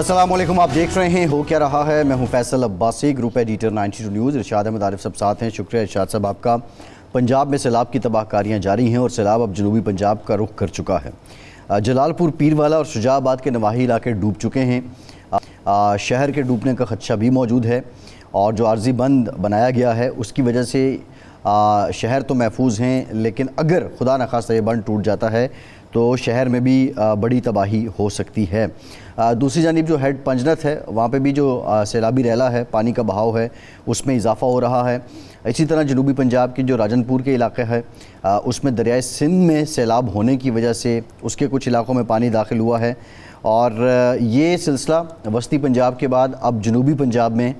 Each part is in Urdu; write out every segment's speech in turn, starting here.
السلام علیکم، آپ دیکھ رہے ہیں ہو کیا رہا ہے۔ میں ہوں Faisal Abbasi, group editor 92 news. Irshad Ahmad Arif sahib ساتھ ہیں۔ شکریہ ارشاد صاحب آپ کا۔ پنجاب میں سیلاب کی تباہ کاریاں جاری ہیں اور سیلاب اب جنوبی پنجاب کا رخ کر چکا ہے۔ جلال پور، پیروالا اور شجاع آباد کے نواحی علاقے ڈوب چکے ہیں۔ شہر کے ڈوبنے کا خدشہ بھی موجود ہے اور جو عارضی بند بنایا گیا ہے اس کی وجہ سے شہر تو محفوظ ہیں، لیکن اگر خدا نخواستہ یہ بند ٹوٹ جاتا ہے تو شہر میں بھی بڑی تباہی ہو سکتی ہے۔ دوسری جانب جو ہیڈ پنجنت ہے وہاں پہ بھی جو سیلابی ریلا ہے، پانی کا بہاؤ ہے، اس میں اضافہ ہو رہا ہے۔ اسی طرح جنوبی پنجاب کی جو راجن پور کے علاقے ہے اس میں دریائے سندھ میں سیلاب ہونے کی وجہ سے اس کے کچھ علاقوں میں پانی داخل ہوا ہے، اور یہ سلسلہ وسطی پنجاب کے بعد اب جنوبی پنجاب میں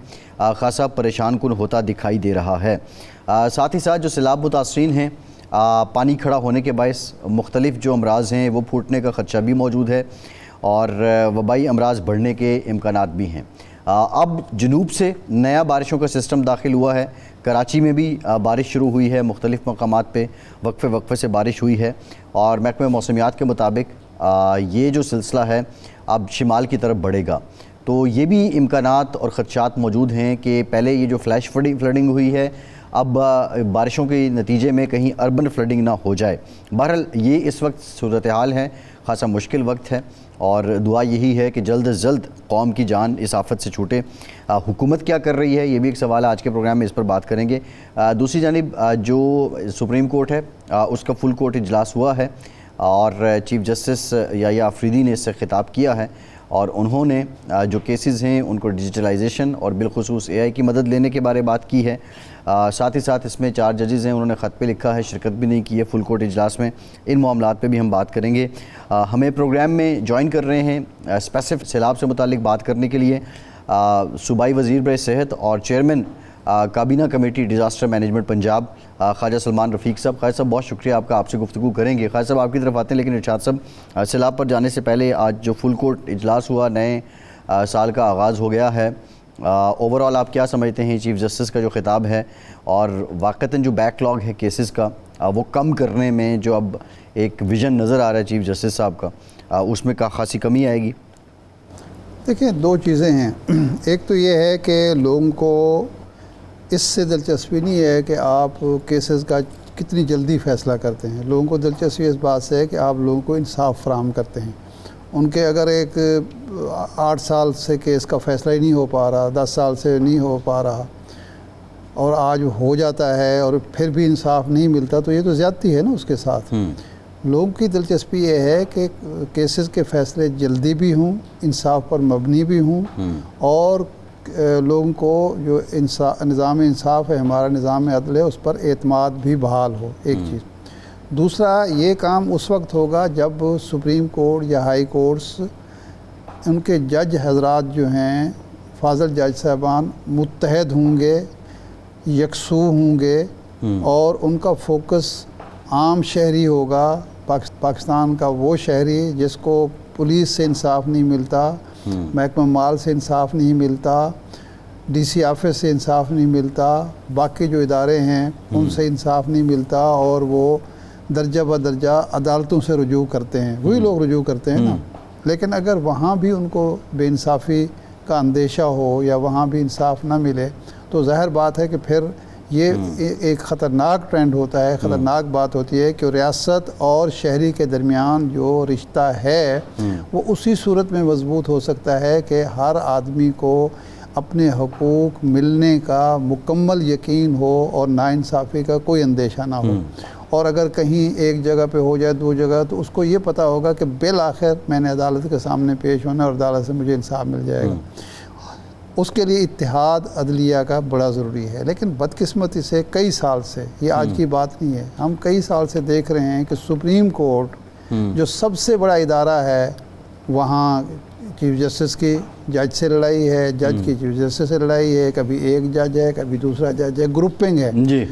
خاصا پریشان کن ہوتا دکھائی دے رہا ہے۔ ساتھ ہی ساتھ جو سیلاب متاثرین ہیں، پانی کھڑا ہونے کے باعث مختلف جو امراض ہیں وہ پھوٹنے کا خدشہ بھی موجود ہے اور وبائی امراض بڑھنے کے امکانات بھی ہیں۔ اب جنوب سے نیا بارشوں کا سسٹم داخل ہوا ہے۔ کراچی میں بھی بارش شروع ہوئی ہے، مختلف مقامات پہ وقفے سے بارش ہوئی ہے، اور محکمہ موسمیات کے مطابق یہ جو سلسلہ ہے اب شمال کی طرف بڑھے گا۔ تو یہ بھی امکانات اور خدشات موجود ہیں کہ پہلے یہ جو فلیش فلڈنگ ہوئی ہے اب بارشوں کے نتیجے میں کہیں اربن فلڈنگ نہ ہو جائے۔ بہرحال یہ اس وقت صورتحال ہے، خاصا مشکل وقت ہے، اور دعا یہی ہے کہ جلد از جلد قوم کی جان اس آفت سے چھوٹے۔ حکومت کیا کر رہی ہے یہ بھی ایک سوال ہے، آج کے پروگرام میں اس پر بات کریں گے۔ دوسری جانب جو سپریم کورٹ ہے اس کا فل کورٹ اجلاس ہوا ہے اور چیف جسٹس یحییٰ آفریدی نے اس سے خطاب کیا ہے، اور انہوں نے جو کیسز ہیں ان کو ڈیجیٹلائزیشن اور بالخصوص اے آئی کی مدد لینے کے بارے بات کی ہے۔ ساتھ ہی ساتھ اس میں 4 ججز ہیں، انہوں نے خط پہ لکھا ہے، شرکت بھی نہیں کی ہے فل کورٹ اجلاس میں۔ ان معاملات پہ بھی ہم بات کریں گے۔ ہمیں پروگرام میں جوائن کر رہے ہیں اسپیسیفک سیلاب سے متعلق بات کرنے کے لیے صوبائی وزیر برائے صحت اور چیئرمین کابینہ کمیٹی ڈیزاسٹر مینجمنٹ پنجاب خواجہ سلمان رفیق صاحب۔ خواجہ صاحب بہت شکریہ آپ کا، آپ سے گفتگو کریں گے۔ خواجہ صاحب آپ کی طرف آتے ہیں، لیکن ارشاد صاحب سیلاب پر جانے سے پہلے آج جو فل کورٹ اجلاس ہوا، نئے سال کا آغاز ہو گیا ہے، اوور آل آپ کیا سمجھتے ہیں چیف جسٹس کا جو خطاب ہے، اور واقعتاً جو بیک لاگ ہے کیسز کا وہ کم کرنے میں جو اب ایک ویژن نظر آ رہا ہے چیف جسٹس صاحب کا، اس میں خاصی کمی آئے گی؟ دیکھیں، 2 چیزیں ہیں۔ ایک تو یہ ہے کہ لوگوں کو اس سے دلچسپی نہیں ہے کہ آپ کیسز کا کتنی جلدی فیصلہ کرتے ہیں، لوگوں کو دلچسپی اس بات سے ہے کہ آپ لوگوں کو انصاف فراہم کرتے ہیں۔ ان کے اگر ایک 8 سال سے کیس کا فیصلہ ہی نہیں ہو پا رہا، 10 سال سے نہیں ہو پا رہا، اور آج ہو جاتا ہے اور پھر بھی انصاف نہیں ملتا، تو یہ تو زیادتی ہے نا اس کے ساتھ۔ لوگوں کی دلچسپی یہ ہے کہ کیسز کے فیصلے جلدی بھی ہوں، انصاف پر مبنی بھی ہوں، اور لوگوں کو جو نظام انصاف ہے، ہمارا نظام عدل ہے، اس پر اعتماد بھی بحال ہو، ایک چیز۔ دوسرا، یہ کام اس وقت ہوگا جب سپریم کورٹ یا ہائی کورٹس، ان کے جج حضرات جو ہیں، فاضل جج صاحبان متحد ہوں گے، یکسو ہوں گے، اور ان کا فوکس عام شہری ہوگا، پاکستان کا وہ شہری جس کو پولیس سے انصاف نہیں ملتا، محکمہ مال سے انصاف نہیں ملتا، ڈی سی آفس سے انصاف نہیں ملتا، باقی جو ادارے ہیں ان سے انصاف نہیں ملتا، اور وہ درجہ بدرجہ عدالتوں سے رجوع کرتے ہیں، وہی لوگ رجوع کرتے ہیں نا۔ لیکن اگر وہاں بھی ان کو بے انصافی کا اندیشہ ہو یا وہاں بھی انصاف نہ ملے، تو ظاہر بات ہے کہ پھر یہ ایک خطرناک ٹرینڈ ہوتا ہے، خطرناک بات ہوتی ہے کہ ریاست اور شہری کے درمیان جو رشتہ ہے وہ اسی صورت میں مضبوط ہو سکتا ہے کہ ہر آدمی کو اپنے حقوق ملنے کا مکمل یقین ہو اور ناانصافی کا کوئی اندیشہ نہ ہو۔ اور اگر کہیں ایک جگہ پہ ہو جائے، 2 جگہ، تو اس کو یہ پتہ ہوگا کہ بالآخر میں نے عدالت کے سامنے پیش ہونا اور عدالت سے مجھے انصاف مل جائے گا۔ اس کے لیے اتحاد عدلیہ کا بڑا ضروری ہے۔ لیکن بدقسمتی سے کئی سال سے، یہ آج کی بات نہیں ہے، ہم کئی سال سے دیکھ رہے ہیں کہ سپریم کورٹ جو سب سے بڑا ادارہ ہے، وہاں چیف جسٹس کی جج سے لڑائی ہے، جج کی چیف جسٹس سے لڑائی ہے، کبھی ایک جج ہے، کبھی دوسرا جج ہے، گروپنگ ہے۔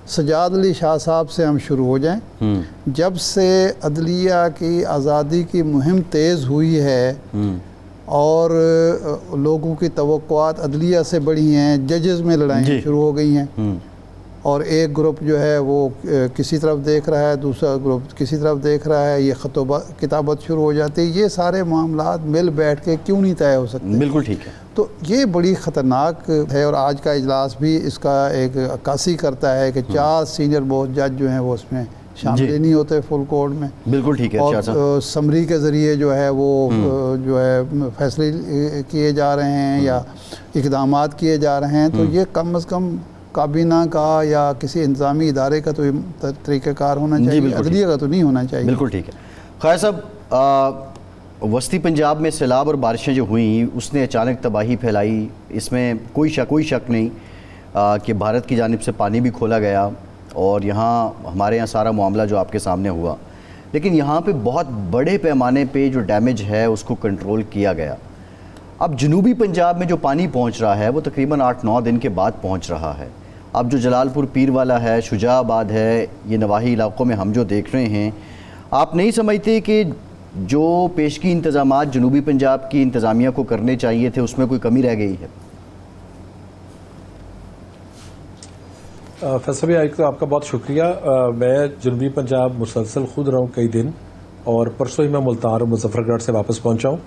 سجاد علی شاہ صاحب سے ہم شروع ہو جائیں۔ جب سے عدلیہ کی آزادی کی مہم تیز ہوئی ہے اور لوگوں کی توقعات عدلیہ سے بڑھی ہیں، ججز میں لڑائیاں شروع ہو گئی ہیں، اور ایک گروپ جو ہے وہ کسی طرف دیکھ رہا ہے، دوسرا گروپ کسی طرف دیکھ رہا ہے، یہ کتابت شروع ہو جاتی ہے. یہ سارے معاملات مل بیٹھ کے کیوں نہیں طے ہو سکتے؟ بالکل ٹھیک ہے. تو یہ بڑی خطرناک ہے، اور آج کا اجلاس بھی اس کا ایک عکاسی کرتا ہے کہ 4 سینئر موسٹ جج جو ہیں وہ اس میں شامل نہیں ہوتے فل کورٹ میں. بالکل ٹھیک ہے. اور سمری کے ذریعے جو ہے وہ جو ہے فیصلے کیے جا رہے ہیں یا اقدامات کیے جا رہے ہیں. تو یہ کم از کم کابینہ کا یا کسی انتظامی ادارے کا تو طریقہ کار ہونا چاہیے، عدلیہ کا تو نہیں ہونا چاہیے. بالکل ٹھیک ہے. خیر صاحب، وسطی پنجاب میں سیلاب اور بارشیں جو ہوئیں اس نے اچانک تباہی پھیلائی. اس میں کوئی شک نہیں کہ بھارت کی جانب سے پانی بھی کھولا گیا اور یہاں ہمارے یہاں سارا معاملہ جو آپ کے سامنے ہوا، لیکن یہاں پہ بہت بڑے پیمانے پہ جو ڈیمیج ہے اس کو کنٹرول کیا گیا. اب جنوبی پنجاب میں جو پانی پہنچ رہا ہے وہ تقریباً 8-9 دن کے بعد پہنچ رہا ہے. اب جو جلال پور پیر والا ہے، شجاع آباد ہے، یہ نواحی علاقوں میں ہم جو دیکھ رہے ہیں، آپ نہیں سمجھتے کہ جو پیشگی انتظامات جنوبی پنجاب کی انتظامیہ کو کرنے چاہیے تھے اس میں کوئی کمی رہ گئی ہے؟ فیصل بھائی، ایک تو آپ کا بہت شکریہ. میں جنوبی پنجاب مسلسل خود رہا ہوں کئی دن، اور پرسوں ہی میں ملتان اور مظفر گڑھ سے واپس پہنچا ہوں،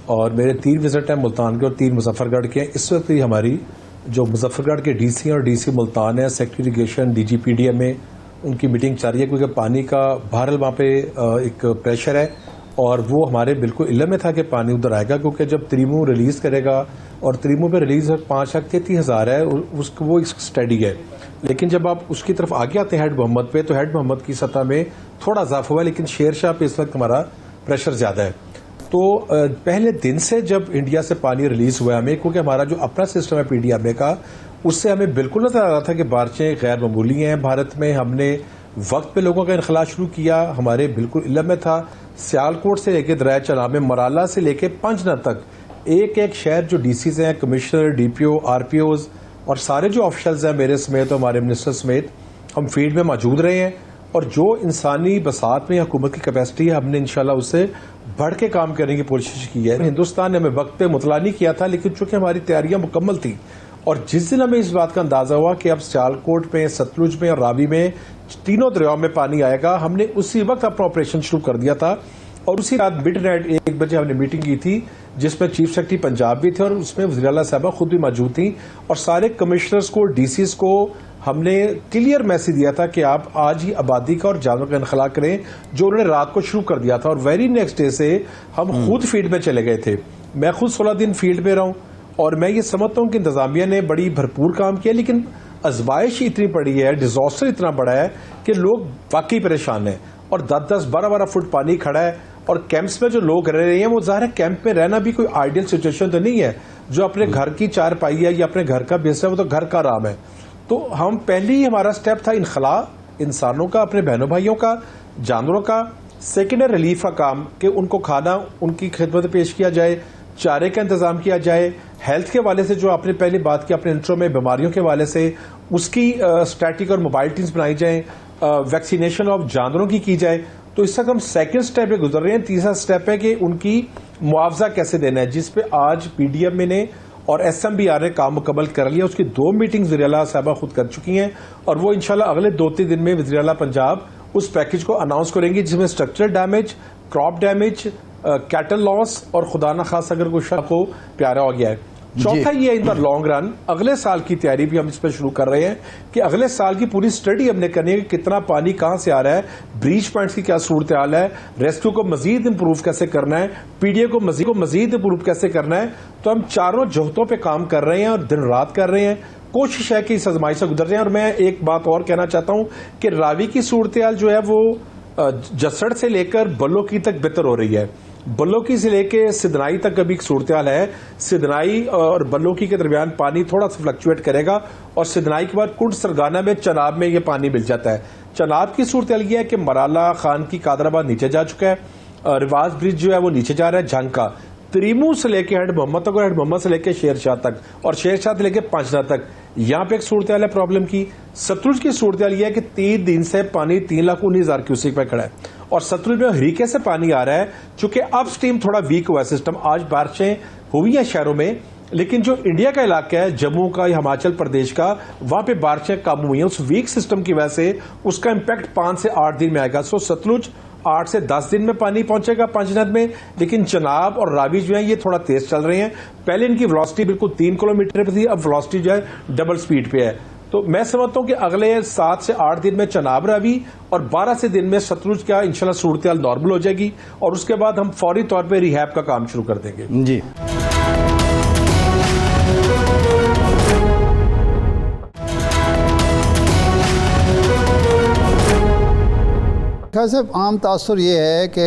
اور میرے 3 وزٹ ہیں ملتان کے اور 3 مظفر گڑھ کے ہیں. اس وقت بھی ہماری جو مظفر گڑھ کے ڈی سی اور ڈی سی ملتان ہے، secretary irrigation, D G P D M میں ان کی میٹنگ چل رہی ہے، کیونکہ پانی کا بہرحال وہاں پہ ایک پریشر ہے، اور وہ ہمارے بالکل علم میں تھا کہ پانی ادھر آئے گا، کیونکہ جب تریمو ریلیز کرے گا، اور تریمو پہ ریلیز 5,33,000 ہے، وہ اسٹڈی ہے. لیکن جب آپ اس کی طرف آگے آتے ہیں ہیڈ محمد پہ، تو ہیڈ محمد کی سطح میں تھوڑا اضافہ ہوا ہے، لیکن شیر شاہ پہ اس وقت ہمارا پریشر زیادہ ہے. تو پہلے دن سے جب انڈیا سے پانی ریلیز ہوا ہمیں، کیونکہ ہمارا جو اپنا سسٹم ہے پی ڈی ایم اے کا، اس سے ہمیں بالکل نظر آ رہا تھا کہ بارشیں غیر معمولی ہیں بھارت میں. ہم نے وقت پہ لوگوں کا انخلاء شروع کیا، ہمارے بالکل علم میں تھا. سیالکوٹ سے لے کے دریا چناب میں، مرالا سے لے کے پنجنت تک ایک شہر جو ڈی سیز ہیں، کمشنر، ڈی پی او، آر پی اوز اور سارے جو آفیشلز ہیں میرے سمیت اور ہمارے منسٹر سمیت، ہم فیلڈ میں موجود رہے ہیں. اور جو انسانی بساط میں حکومت کی کیپیسٹی ہے، ہم نے انشاءاللہ اس سے بڑھ کے کام کرنے کی کوشش کی ہے. ہندوستان نے ہمیں وقت پہ مطلع نہیں کیا تھا، لیکن چونکہ ہماری تیاریاں مکمل تھیں، اور جس دن ہمیں اس بات کا اندازہ ہوا کہ اب سیالکوٹ میں، ستلج میں اور راوی میں تینوں دریاؤں میں پانی آئے گا، ہم نے اسی وقت اپنا آپریشن شروع کر دیا تھا. اور اسی رات مڈ نائٹ 1 بجے ہم نے میٹنگ کی تھی، جس میں چیف سیکرٹری پنجاب بھی تھے، اور اس میں وزیر اعلیٰ صاحبہ خود بھی موجود تھیں، اور سارے کمشنرز کو، ڈی سیز کو ہم نے کلیئر میسج دیا تھا کہ آپ آج ہی آبادی کا اور جانوروں کا انخلاء کریں، جو انہوں نے رات کو شروع کر دیا تھا. اور ویری نیکسٹ ڈے سے ہم خود فیلڈ میں چلے گئے تھے. میں خود 16 دن فیلڈ میں رہا ہوں، اور میں یہ سمجھتا ہوں کہ انتظامیہ نے بڑی بھرپور کام کیا، لیکن ازمائش اتنی پڑی ہے، ڈیزاسٹر اتنا بڑا ہے کہ لوگ واقعی پریشان ہیں، اور 10-10 12-12 فٹ پانی کھڑا ہے. اور کیمپس میں جو لوگ رہ رہے ہیں، وہ ظاہر ہے کیمپ میں رہنا بھی کوئی آئیڈیل سچویشن تو نہیں ہے. جو اپنے گھر کی چار پائی ہے یا اپنے گھر کا بستر ہے، وہ تو گھر کا آرام ہے. تو ہم پہلے ہی ہمارا سٹیپ تھا انخلاء انسانوں کا، اپنے بہنوں بھائیوں کا، جانوروں کا. سیکنڈ ہے ریلیف کا کام، کہ ان کو کھانا، ان کی خدمت پیش کیا جائے، چارے کا انتظام کیا جائے. ہیلتھ کے حوالے سے جو آپ نے پہلے بات کی اپنے انٹرو میں، بیماریوں کے حوالے سے اس کی اسٹیٹک اور موبائل ٹیمز بنائی جائیں، ویکسینیشن آف جانوروں کی جائے. تو اس تک ہم سیکنڈ سٹیپ پہ گزر رہے ہیں. تیسرا سٹیپ ہے کہ ان کی معاوضہ کیسے دینا ہے، جس پہ آج پی ڈی ایم نے اور ایس ایم بی آر نے کام مکمل کر لیا. اس کی 2 میٹنگ وزیر اعلیٰ صاحبہ خود کر چکی ہیں، اور وہ انشاءاللہ اگلے 2-3 دن میں وزیر اعلیٰ پنجاب اس پیکج کو اناؤنس کریں گے، جس میں structural damage, crop damage, cattle loss, اور خدا نہ خاص اگر کوئی شخص کو پیارا ہو گیا ہے. چوتھا یہ ان دا لانگ رن اگلے سال کی تیاری بھی ہم اس پہ شروع کر رہے ہیں، کہ اگلے سال کی پوری اسٹڈی ہم نے کرنی ہے کہ کتنا پانی کہاں سے آ رہا ہے، بریچ پوائنٹس کی کیا صورتحال ہے، ریسکیو کو مزید امپروو کیسے کرنا ہے، پی ڈی اے کو مزید امپروو کیسے کرنا ہے. تو ہم چاروں جہتوں پہ کام کر رہے ہیں اور دن رات کر رہے ہیں. کوشش ہے کہ اس آزمائش سے گزر جائیں. اور میں ایک بات اور کہنا چاہتا ہوں کہ راوی کی صورتحال جو ہے وہ جسڑ سے لے کر بلوکی تک بہتر ہو رہی ہے. بلوکی سے لے کے سدنائی تک ابھی ایک صورتحال ہے. سدنائی اور بلوکی کے درمیان پانی تھوڑا سا فلکچویٹ کرے گا، اور سدنائی کے بعد کنڈ سرگانہ میں چناب میں یہ پانی مل جاتا ہے. چناب کی صورتحال یہ ہے کہ مرالا، خان کی، قادر آباد نیچے جا چکا ہے، رواز برج جو ہے وہ نیچے جا رہا ہے، جھنگ کا تریمو سے لے کے ہیڈ محمد تک، اور ہیڈ محمد سے لے کے شیر شاہ تک، اور شیر شاہ سے لے کے پانچنا تک. یہاں پہ ایک صورتحال ہے پرابلم کی. ستلج کی صورتحال یہ ہے کہ 3 دن سے پانی 3,19,000 کیوسیک پہ کھڑا ہے، اور ستلج میں ہریکے سے پانی آ رہا ہے. چونکہ اپ سٹریم تھوڑا ویک ہوا ہے سسٹم، آج بارشیں ہوئی ہیں شہروں میں، لیکن جو انڈیا کا علاقہ ہے جموں کا یا ہماچل پردیش کا وہاں پہ بارشیں کم ہوئی ہیں اس ویک سسٹم کی وجہ سے اس کا امپیکٹ 5 سے 8 دن میں آئے گا. سو ستلج 8 سے 10 دن میں پانی پہنچے گا پنجنت میں. لیکن چناب اور راوی جو ہیں یہ تھوڑا تیز چل رہے ہیں. پہلے ان کی ویلوسٹی بالکل 3 کلومیٹر پہ تھی, اب ویلوسٹی جو ہے ڈبل سپیڈ پہ ہے. تو میں سمجھتا ہوں کہ اگلے 7 سے 8 دن میں چناب راوی اور 12 سے دن میں ستلج کا انشاءاللہ صورتحال نارمل ہو جائے گی اور اس کے بعد ہم فوری طور پہ ریہیب کا کام شروع کر دیں گے. جی خیر صاحب, عام تاثر یہ ہے کہ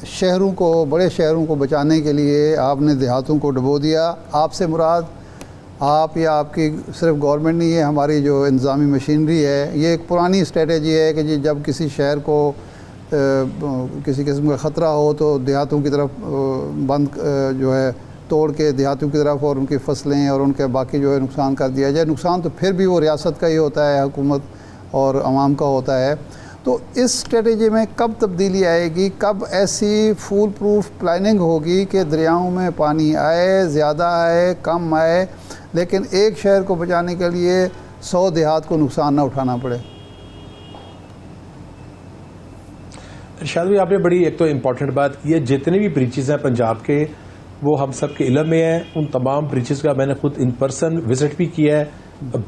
شہروں کو, بڑے شہروں کو بچانے کے لیے آپ نے دیہاتوں کو ڈبو دیا. آپ سے مراد آپ یا آپ کی صرف گورنمنٹ نہیں ہے, ہماری جو انتظامی مشینری ہے, یہ ایک پرانی اسٹریٹجی ہے کہ جب کسی شہر کو کسی قسم کا خطرہ ہو تو دیہاتوں کی طرف بند جو ہے توڑ کے دیہاتوں کی طرف اور ان کی فصلیں اور ان کے باقی جو ہے نقصان کر دیا جائے. نقصان تو پھر بھی وہ ریاست کا ہی ہوتا ہے, حکومت اور عوام کا ہوتا ہے. تو اس اسٹریٹجی میں کب تبدیلی آئے گی, کب ایسی فول پروف پلاننگ ہوگی کہ دریاؤں میں پانی آئے, زیادہ آئے, کم آئے, لیکن ایک شہر کو بچانے کے لیے 100 دیہات کو نقصان نہ اٹھانا پڑے؟ ارشاد بھائی, آپ نے بڑی ایک تو امپورٹنٹ بات کی ہے. جتنے بھی بریچز ہیں پنجاب کے وہ ہم سب کے علم میں ہیں. ان تمام بریچز کا میں نے خود ان پرسن وزٹ بھی کیا ہے.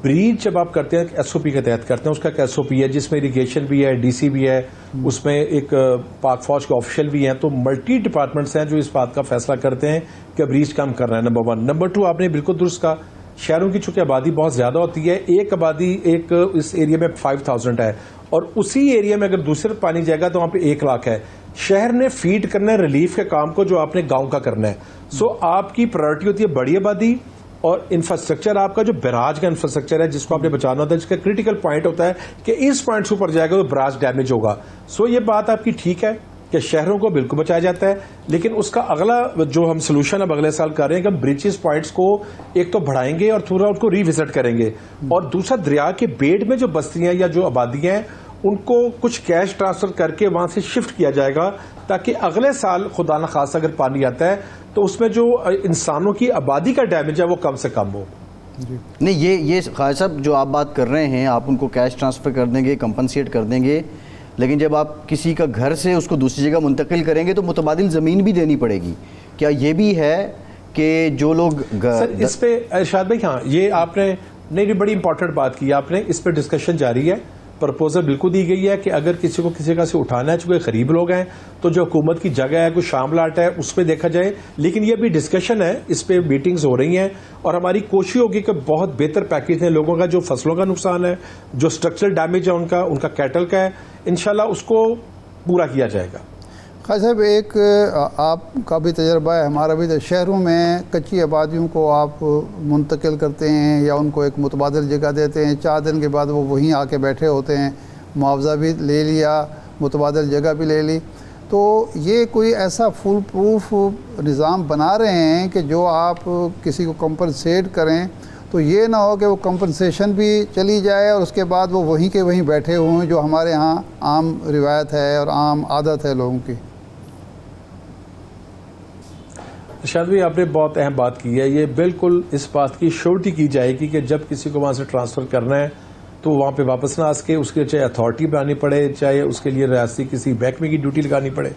بریچ جب آپ کرتے ہیں ایس او پی کے تحت کرتے ہیں, اس کا ایک ایس او پی ہے جس میں اریگیشن بھی ہے, ڈی سی بھی ہے, اس میں ایک پاک فوج کے آفیشل بھی ہیں. تو ملٹی ڈپارٹمنٹس ہیں جو اس بات کا فیصلہ کرتے ہیں کہ بریچ کم کرنا ہے. نمبر 1. نمبر 2, آپ نے بالکل درست کہا, شہروں کی چونکہ آبادی بہت زیادہ ہوتی ہے, ایک آبادی ایک اس ایریا میں 5000 ہے اور اسی ایریا میں اگر دوسرے پانی جائے گا تو وہاں پہ 1 لاکھ ہے. شہر نے فیڈ کرنا ہے ریلیف کے کام کو جو آپ نے گاؤں کا کرنا ہے. سو آپ کی پرائرٹی ہوتی ہے بڑی آبادی اور انفراسٹرکچر, آپ کا جو براج کا انفراسٹرکچر ہے جس کو آپ نے بچانا ہوتا ہے, جس کا کریٹیکل پوائنٹ ہوتا ہے کہ اس پوائنٹ سے اوپر جائے گا تو براج ڈیمیج ہوگا. سو یہ بات آپ کی ٹھیک ہے کہ شہروں کو بالکل بچایا جاتا ہے, لیکن اس کا اگلا جو ہم سولوشن اب اگلے سال کر رہے ہیں کہ ہم بریچز پوائنٹس کو ایک تو بڑھائیں گے اور تھوڑا ان کو ری وزٹ کریں گے, اور دوسرا دریا کے بیڑ میں جو بستیاں یا جو آبادیاں ہیں ان کو کچھ کیش ٹرانسفر کر کے وہاں سے شفٹ کیا جائے گا تاکہ اگلے سال خدا نخواستہ اگر پانی آتا ہے تو اس میں جو انسانوں کی آبادی کا ڈیمیج ہے وہ کم سے کم ہو. نہیں, یہ خواجہ صاحب جو آپ بات کر رہے ہیں, آپ ان کو کیش ٹرانسفر کر دیں گے, کمپنسیٹ کر دیں گے, لیکن جب آپ کسی کا گھر سے اس کو دوسری جگہ منتقل کریں گے تو متبادل زمین بھی دینی پڑے گی. کیا یہ بھی ہے کہ جو لوگ سر اس پہ ارشاد بھائی, ہاں یہ آپ نے نہیں بڑی امپورٹنٹ بات کی آپ نے, اس پہ ڈسکشن جاری ہے. پرپوزل بالکل دی گئی ہے کہ اگر کسی کو کسی کا سے اٹھانا ہے, چونکہ غریب لوگ ہیں تو جو حکومت کی جگہ ہے, کوئی شاملات ہے, اس پہ دیکھا جائے. لیکن یہ بھی ڈسکشن ہے, اس پہ میٹنگز ہو رہی ہیں اور ہماری کوشش ہوگی کہ بہت بہتر پیکیج ہیں لوگوں کا جو فصلوں کا نقصان ہے, جو اسٹرکچرل ڈیمیج ہے ان کا کیٹل کا ہے, انشاءاللہ اس کو پورا کیا جائے گا. خواجہ صاحب, ایک آپ کا بھی تجربہ ہے, ہمارا بھی, شہروں میں کچی آبادیوں کو آپ منتقل کرتے ہیں یا ان کو ایک متبادل جگہ دیتے ہیں, 4 دن کے بعد وہ وہیں آ کے بیٹھے ہوتے ہیں, معاوضہ بھی لے لیا, متبادل جگہ بھی لے لی. تو یہ کوئی ایسا فل پروف نظام بنا رہے ہیں کہ جو آپ کسی کو کمپنسیٹ کریں تو یہ نہ ہو کہ وہ کمپنسیشن بھی چلی جائے اور اس کے بعد وہ وہیں کے وہیں بیٹھے ہوئے جو ہمارے ہاں عام روایت ہے اور عام عادت ہے لوگوں کی؟ شاید بھی آپ نے بہت اہم بات کی ہے. یہ بالکل اس بات کی شورٹی کی جائے گی کہ جب کسی کو وہاں سے ٹرانسفر کرنا ہے تو وہاں پہ واپس نہ آ سکے, اس کے چاہے اتھارٹی بنانی پڑے, چاہے اس کے لیے ریاستی کسی محکمے کی ڈیوٹی لگانی پڑے,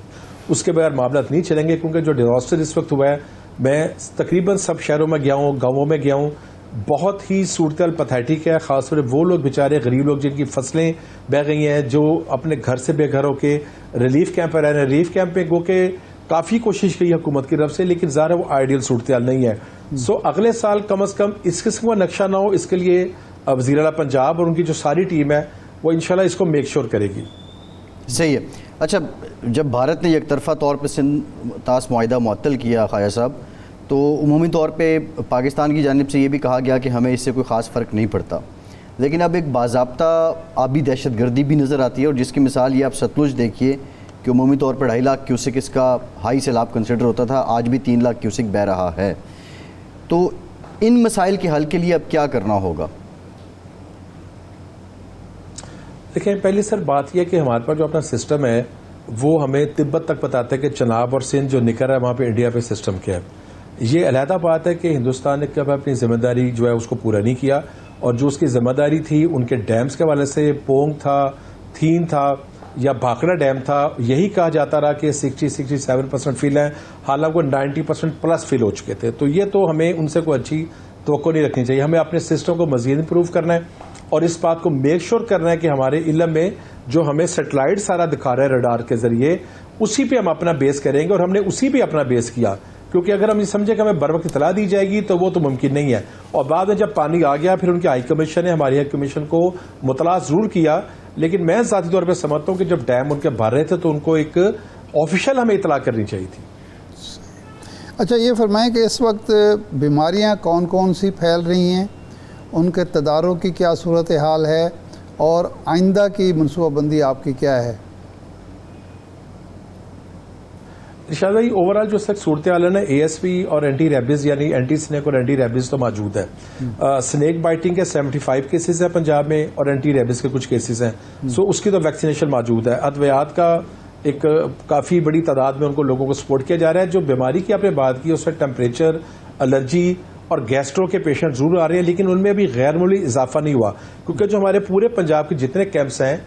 اس کے بغیر معاملات نہیں چلیں گے. کیونکہ جو ڈیزاسٹر اس وقت ہوا ہے, میں تقریباً سب شہروں میں گیا ہوں, گاؤں میں گیا ہوں, بہت ہی صورتحال پتھیٹک ہے. خاص طور پہ وہ لوگ بیچارے غریب لوگ جن کی فصلیں بہہ گئی ہیں, جو اپنے گھر سے بے گھر ہو کے ریلیف کیمپ پہ رہ رہے ہیں. ریلیف کیمپ میں گو کے کافی کوشش کی حکومت کی طرف سے, لیکن ظاہر وہ آئیڈیل صورتحال نہیں ہے. سو اگلے سال کم از کم اس قسم کا نقشہ نہ ہو, اس کے لیے وزیر اعلیٰ پنجاب اور ان کی جو ساری ٹیم ہے وہ انشاءاللہ اس کو میک شور کرے گی. صحیح ہے. اچھا, جب بھارت نے یک طرفہ طور پہ سندھ طاس معاہدہ معطل کیا خواجہ صاحب, تو عمومی طور پہ پاکستان کی جانب سے یہ بھی کہا گیا کہ ہمیں اس سے کوئی خاص فرق نہیں پڑتا, لیکن اب ایک باضابطہ آبی دہشت گردی بھی نظر آتی ہے, اور جس کی مثال یہ آپ ستلج دیکھیے کہ عمومی طور پر 2.5 لاکھ کیوسک اس کا ہائی سیلاب کنسیڈر ہوتا تھا, آج بھی 3 لاکھ کیوسک بہہ رہا ہے. تو ان مسائل کے حل کے لیے اب کیا کرنا ہوگا؟ دیکھیں, پہلی سر بات یہ کہ ہمارے پاس جو اپنا سسٹم ہے وہ ہمیں تبت تک بتاتا ہے کہ چناب اور سندھ جو نکر ہے وہاں پہ انڈیا پہ سسٹم کیا ہے. یہ علیحدہ بات ہے کہ ہندوستان نے کب اپنی ذمہ داری جو ہے اس کو پورا نہیں کیا، اور جو اس کی ذمہ داری تھی ان کے ڈیمز کے حوالے سے، پونگ تھا، تھین تھا یا بھاکڑا ڈیم تھا، یہی کہا جاتا رہا کہ 60-67% فل ہیں، حالانکہ 90% پلس فل ہو چکے تھے. تو یہ تو ہمیں ان سے کوئی اچھی توقع نہیں رکھنی چاہیے. ہمیں اپنے سسٹم کو مزید امپروو کرنا ہے اور اس بات کو میک شور کرنا ہے کہ ہمارے علم میں جو ہمیں سیٹلائٹ سارا دکھا رہا ہے ریڈار کے ذریعے، اسی پہ ہم اپنا بیس کریں گے، اور ہم نے اسی پہ اپنا بیس کیا. کیونکہ اگر ہم یہ سمجھے کہ ہمیں بر وقت اطلاع دی جائے گی تو وہ تو ممکن نہیں ہے. اور بعد میں جب پانی آ گیا پھر ان کی ہائی کمیشن نے ہماری ہائی کمیشن کو مطلع ضرور کیا، لیکن میں ذاتی طور پہ سمجھتا ہوں کہ جب ڈیم ان کے بھر رہے تھے تو ان کو ایک آفیشیل ہمیں اطلاع کرنی چاہیے تھی. اچھا یہ فرمائیں کہ اس وقت بیماریاں کون کون سی پھیل رہی ہیں، ان کے تدارک کی کیا صورتحال ہے، اور آئندہ کی منصوبہ بندی آپ کی کیا ہے؟ ارشاد بھائی، اوورآل جو اس وقت صورتحال ہے نا، اے ایس پی اور اینٹی ریبیز یعنی اینٹی سنیک اور اینٹی ریبیز تو موجود ہے. سنیک بائٹنگ کے 75 کیسز ہیں پنجاب میں، اور اینٹی ریبیز کے کچھ کیسز ہیں. سو اس کی تو ویکسینیشن موجود ہے. ادویات کا ایک کافی بڑی تعداد میں ان کو لوگوں کو سپورٹ کیا جا رہا ہے. جو بیماری کی آپ نے بات کی اس وقت ٹیمپریچر، الرجی اور گیسٹرو کے پیشنٹ ضرور آ رہے ہیں، لیکن ان میں ابھی غیر معمولی اضافہ نہیں ہوا، کیونکہ جو ہمارے پورے پنجاب کے جتنے کیمپس ہیں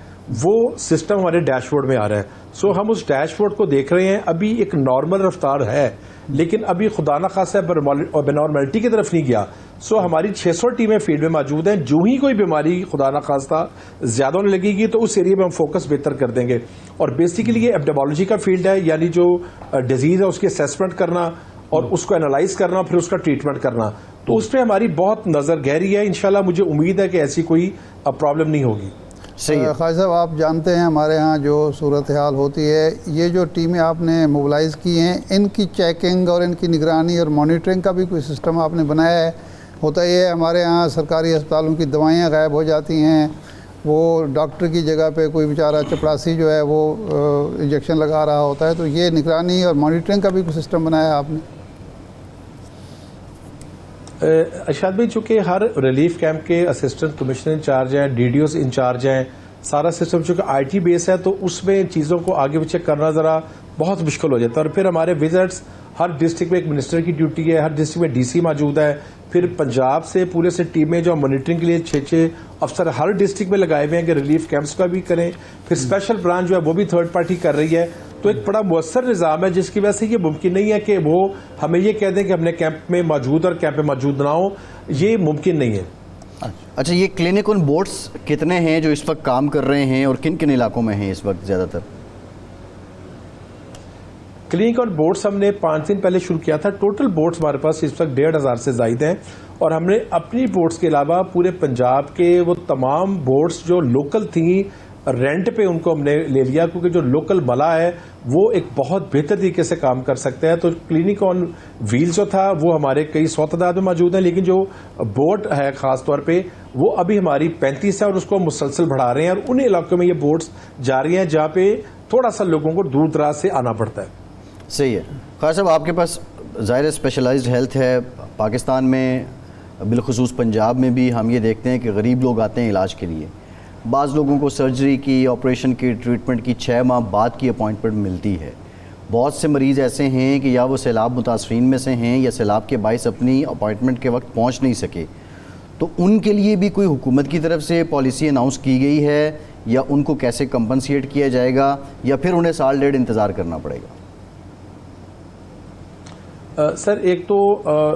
وہ سسٹم ہمارے ڈیش بورڈ میں آ رہا ہے. سو ہم اس ڈیش بورڈ کو دیکھ رہے ہیں. ابھی ایک نارمل رفتار ہے، لیکن ابھی خدا نہ خاصہ نارملٹی کی طرف نہیں گیا. سو ہماری 600 ٹیمیں فیلڈ میں موجود ہیں. جو ہی کوئی بیماری خدا نہ خاصہ زیادہ ہونے لگے گی تو اس ایریے میں ہم فوکس بہتر کر دیں گے. اور بیسیکلی یہ ایپیڈیمولوجی کا فیلڈ ہے، یعنی جو ڈیزیز ہے اس کی اسیسمنٹ کرنا اور اس کو انالائز کرنا، پھر اس کا ٹریٹمنٹ کرنا. تو اس پہ ہماری بہت نظر گہری ہے. انشاءاللہ مجھے امید ہے کہ ایسی کوئی پرابلم نہیں ہوگی. خواجہ صاحب، آپ جانتے ہیں ہمارے ہاں جو صورتحال ہوتی ہے، یہ جو ٹیمیں آپ نے موبلائز کی ہیں، ان کی چیکنگ اور ان کی نگرانی اور مانیٹرنگ کا بھی کوئی سسٹم آپ نے بنایا ہے؟ ہوتا یہ ہے ہمارے ہاں سرکاری ہسپتالوں کی دوائیاں غائب ہو جاتی ہیں، وہ ڈاکٹر کی جگہ پہ کوئی بیچارہ چپڑاسی جو ہے وہ انجیکشن لگا رہا ہوتا ہے. تو یہ نگرانی اور مانیٹرنگ کا بھی کوئی سسٹم بنایا ہے آپ نے؟ ارشاد بھائی، چونکہ ہر ریلیف کیمپ کے اسسٹنٹ کمشنر انچارج ہیں، ڈی ڈی اوز انچارج ہیں، سارا سسٹم چونکہ آئی ٹی بیس ہے تو اس میں چیزوں کو آگے پیچھے کرنا ذرا بہت مشکل ہو جاتا ہے. اور پھر ہمارے وزٹس، ہر ڈسٹرکٹ میں ایک منسٹر کی ڈیوٹی ہے، ہر ڈسٹرکٹ میں ڈی سی موجود ہے. پھر پنجاب سے پورے سے ٹیمیں جو مانیٹرنگ کے لیے 6 افسر ہر ڈسٹرکٹ میں لگائے ہوئے ہیں کہ ریلیف کیمپس کا بھی کریں. پھر اسپیشل برانچ جو ہے وہ بھی تھرڈ پارٹی کر رہی ہے. تو ایک بڑا مؤثر نظام ہے جس کی وجہ سے یہ ممکن نہیں ہے کہ وہ ہمیں یہ کہہ دیں کہ ہم نے کیمپ میں موجود اور کیمپ میں موجود نہ ہو. یہ ممکن نہیں ہے. اچھا، یہ کلینک آن بورڈز کتنے ہیں جو اس وقت کام کر رہے ہیں اور کن کن علاقوں میں ہیں اس وقت زیادہ تر؟ کلینک آن بورڈز ہم نے 5 دن پہلے شروع کیا تھا. ٹوٹل بورڈز ہمارے پاس اس وقت 1,500 سے زائد ہیں. اور ہم نے اپنی بورڈز کے علاوہ پورے پنجاب کے وہ تمام بورڈز جو لوکل تھیں رینٹ پہ ان کو ہم نے لے لیا، کیونکہ جو لوکل ملا ہے وہ ایک بہت بہتر طریقے سے کام کر سکتے ہیں. تو کلینک آن ویلز جو تھا وہ ہمارے کئی 100 تعداد میں موجود ہیں، لیکن جو بورڈ ہے خاص طور پہ وہ ابھی ہماری 35 ہے اور اس کو مسلسل بڑھا رہے ہیں. اور ان علاقوں میں یہ بورڈز جاری ہیں جہاں پہ تھوڑا سا لوگوں کو دور دراز سے آنا پڑتا ہے. صحیح ہے. خواجہ صاحب، آپ کے پاس ظاہر اسپیشلائزڈ ہیلتھ ہے پاکستان میں، بالخصوص پنجاب میں بھی ہم یہ دیکھتے ہیں کہ غریب لوگ آتے ہیں علاج کے لیے. بعض لوگوں کو سرجری کی، آپریشن کی، ٹریٹمنٹ کی 6 ماہ بعد کی اپوائنٹمنٹ ملتی ہے. بہت سے مریض ایسے ہیں کہ یا وہ سیلاب متاثرین میں سے ہیں یا سیلاب کے باعث اپنی اپوائنٹمنٹ کے وقت پہنچ نہیں سکے. تو ان کے لیے بھی کوئی حکومت کی طرف سے پالیسی اناؤنس کی گئی ہے، یا ان کو کیسے کمپنسیٹ کیا جائے گا، یا پھر انہیں سال ڈیڑھ انتظار کرنا پڑے گا؟ سر، ایک تو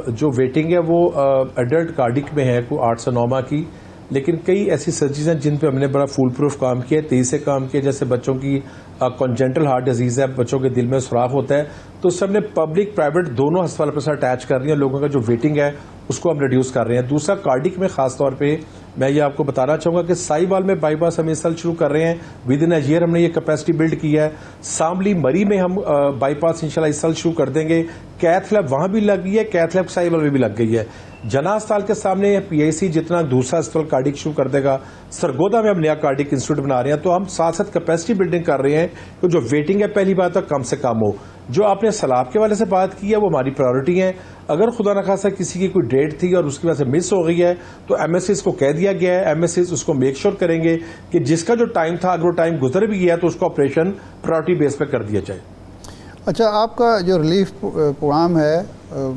جو ویٹنگ ہے وہ ایڈلٹ کارڈک میں ہے کوئی 8 سے 9 ماہ کی، لیکن کئی ایسی سرجریز ہیں جن پہ ہم نے بڑا فول پروف کام کیا ہے، تیزی سے کام کیا. جیسے بچوں کی کنجنٹل ہارٹ ڈیزیز ہے، بچوں کے دل میں سوراخ ہوتا ہے، تو اس سے ہم نے پبلک پرائیویٹ دونوں ہسپتال پر اٹیچ کر رہی ہیں. لوگوں کا جو ویٹنگ ہے اس کو ہم ریڈیوس کر رہے ہیں. دوسرا، کارڈک میں خاص طور پہ میں یہ آپ کو بتانا چاہوں گا کہ سائی وال میں بائی پاس ہم اس سال شروع کر رہے ہیں. ود ان اے ایئر ہم نے یہ کیپیسٹی بلڈ کی ہے. ساملی مری میں ہم بائی پاس انشاءاللہ اس سال شروع کر دیں گے. کیتھ لیب وہاں بھی لگ گئی ہے، کیتھ لیب سائی وال میں بھی لگ گئی ہے. جنا اسپتال کے سامنے پی آئی سی جتنا دوسرا اسپتال کارڈک شروع کر دے گا. سرگودا میں ہم نیا کارڈک انسٹیٹیوٹ بنا رہے ہیں. تو ہم ساتھ ساتھ کیپیسٹی بلڈنگ کر رہے ہیں کہ جو ویٹنگ ہے پہلی بات تو کم سے کم ہو. جو آپ نے سیلاب کے والے سے بات کی ہے وہ ہماری پرائیورٹی ہے. اگر خدا نخواستہ کسی کی کوئی ڈیٹ تھی اور اس کی وجہ سے مس ہو گئی ہے تو ایم ایس ایز کو کہہ دیا گیا ہے. ایم ایس ایز اس کو میک شور کریں گے کہ جس کا جو ٹائم تھا اگر وہ ٹائم گزر بھی گیا تو اس کو آپریشن پرائیورٹی بیس پہ کر دیا جائے. اچھا، آپ کا جو ریلیف پروگرام ہے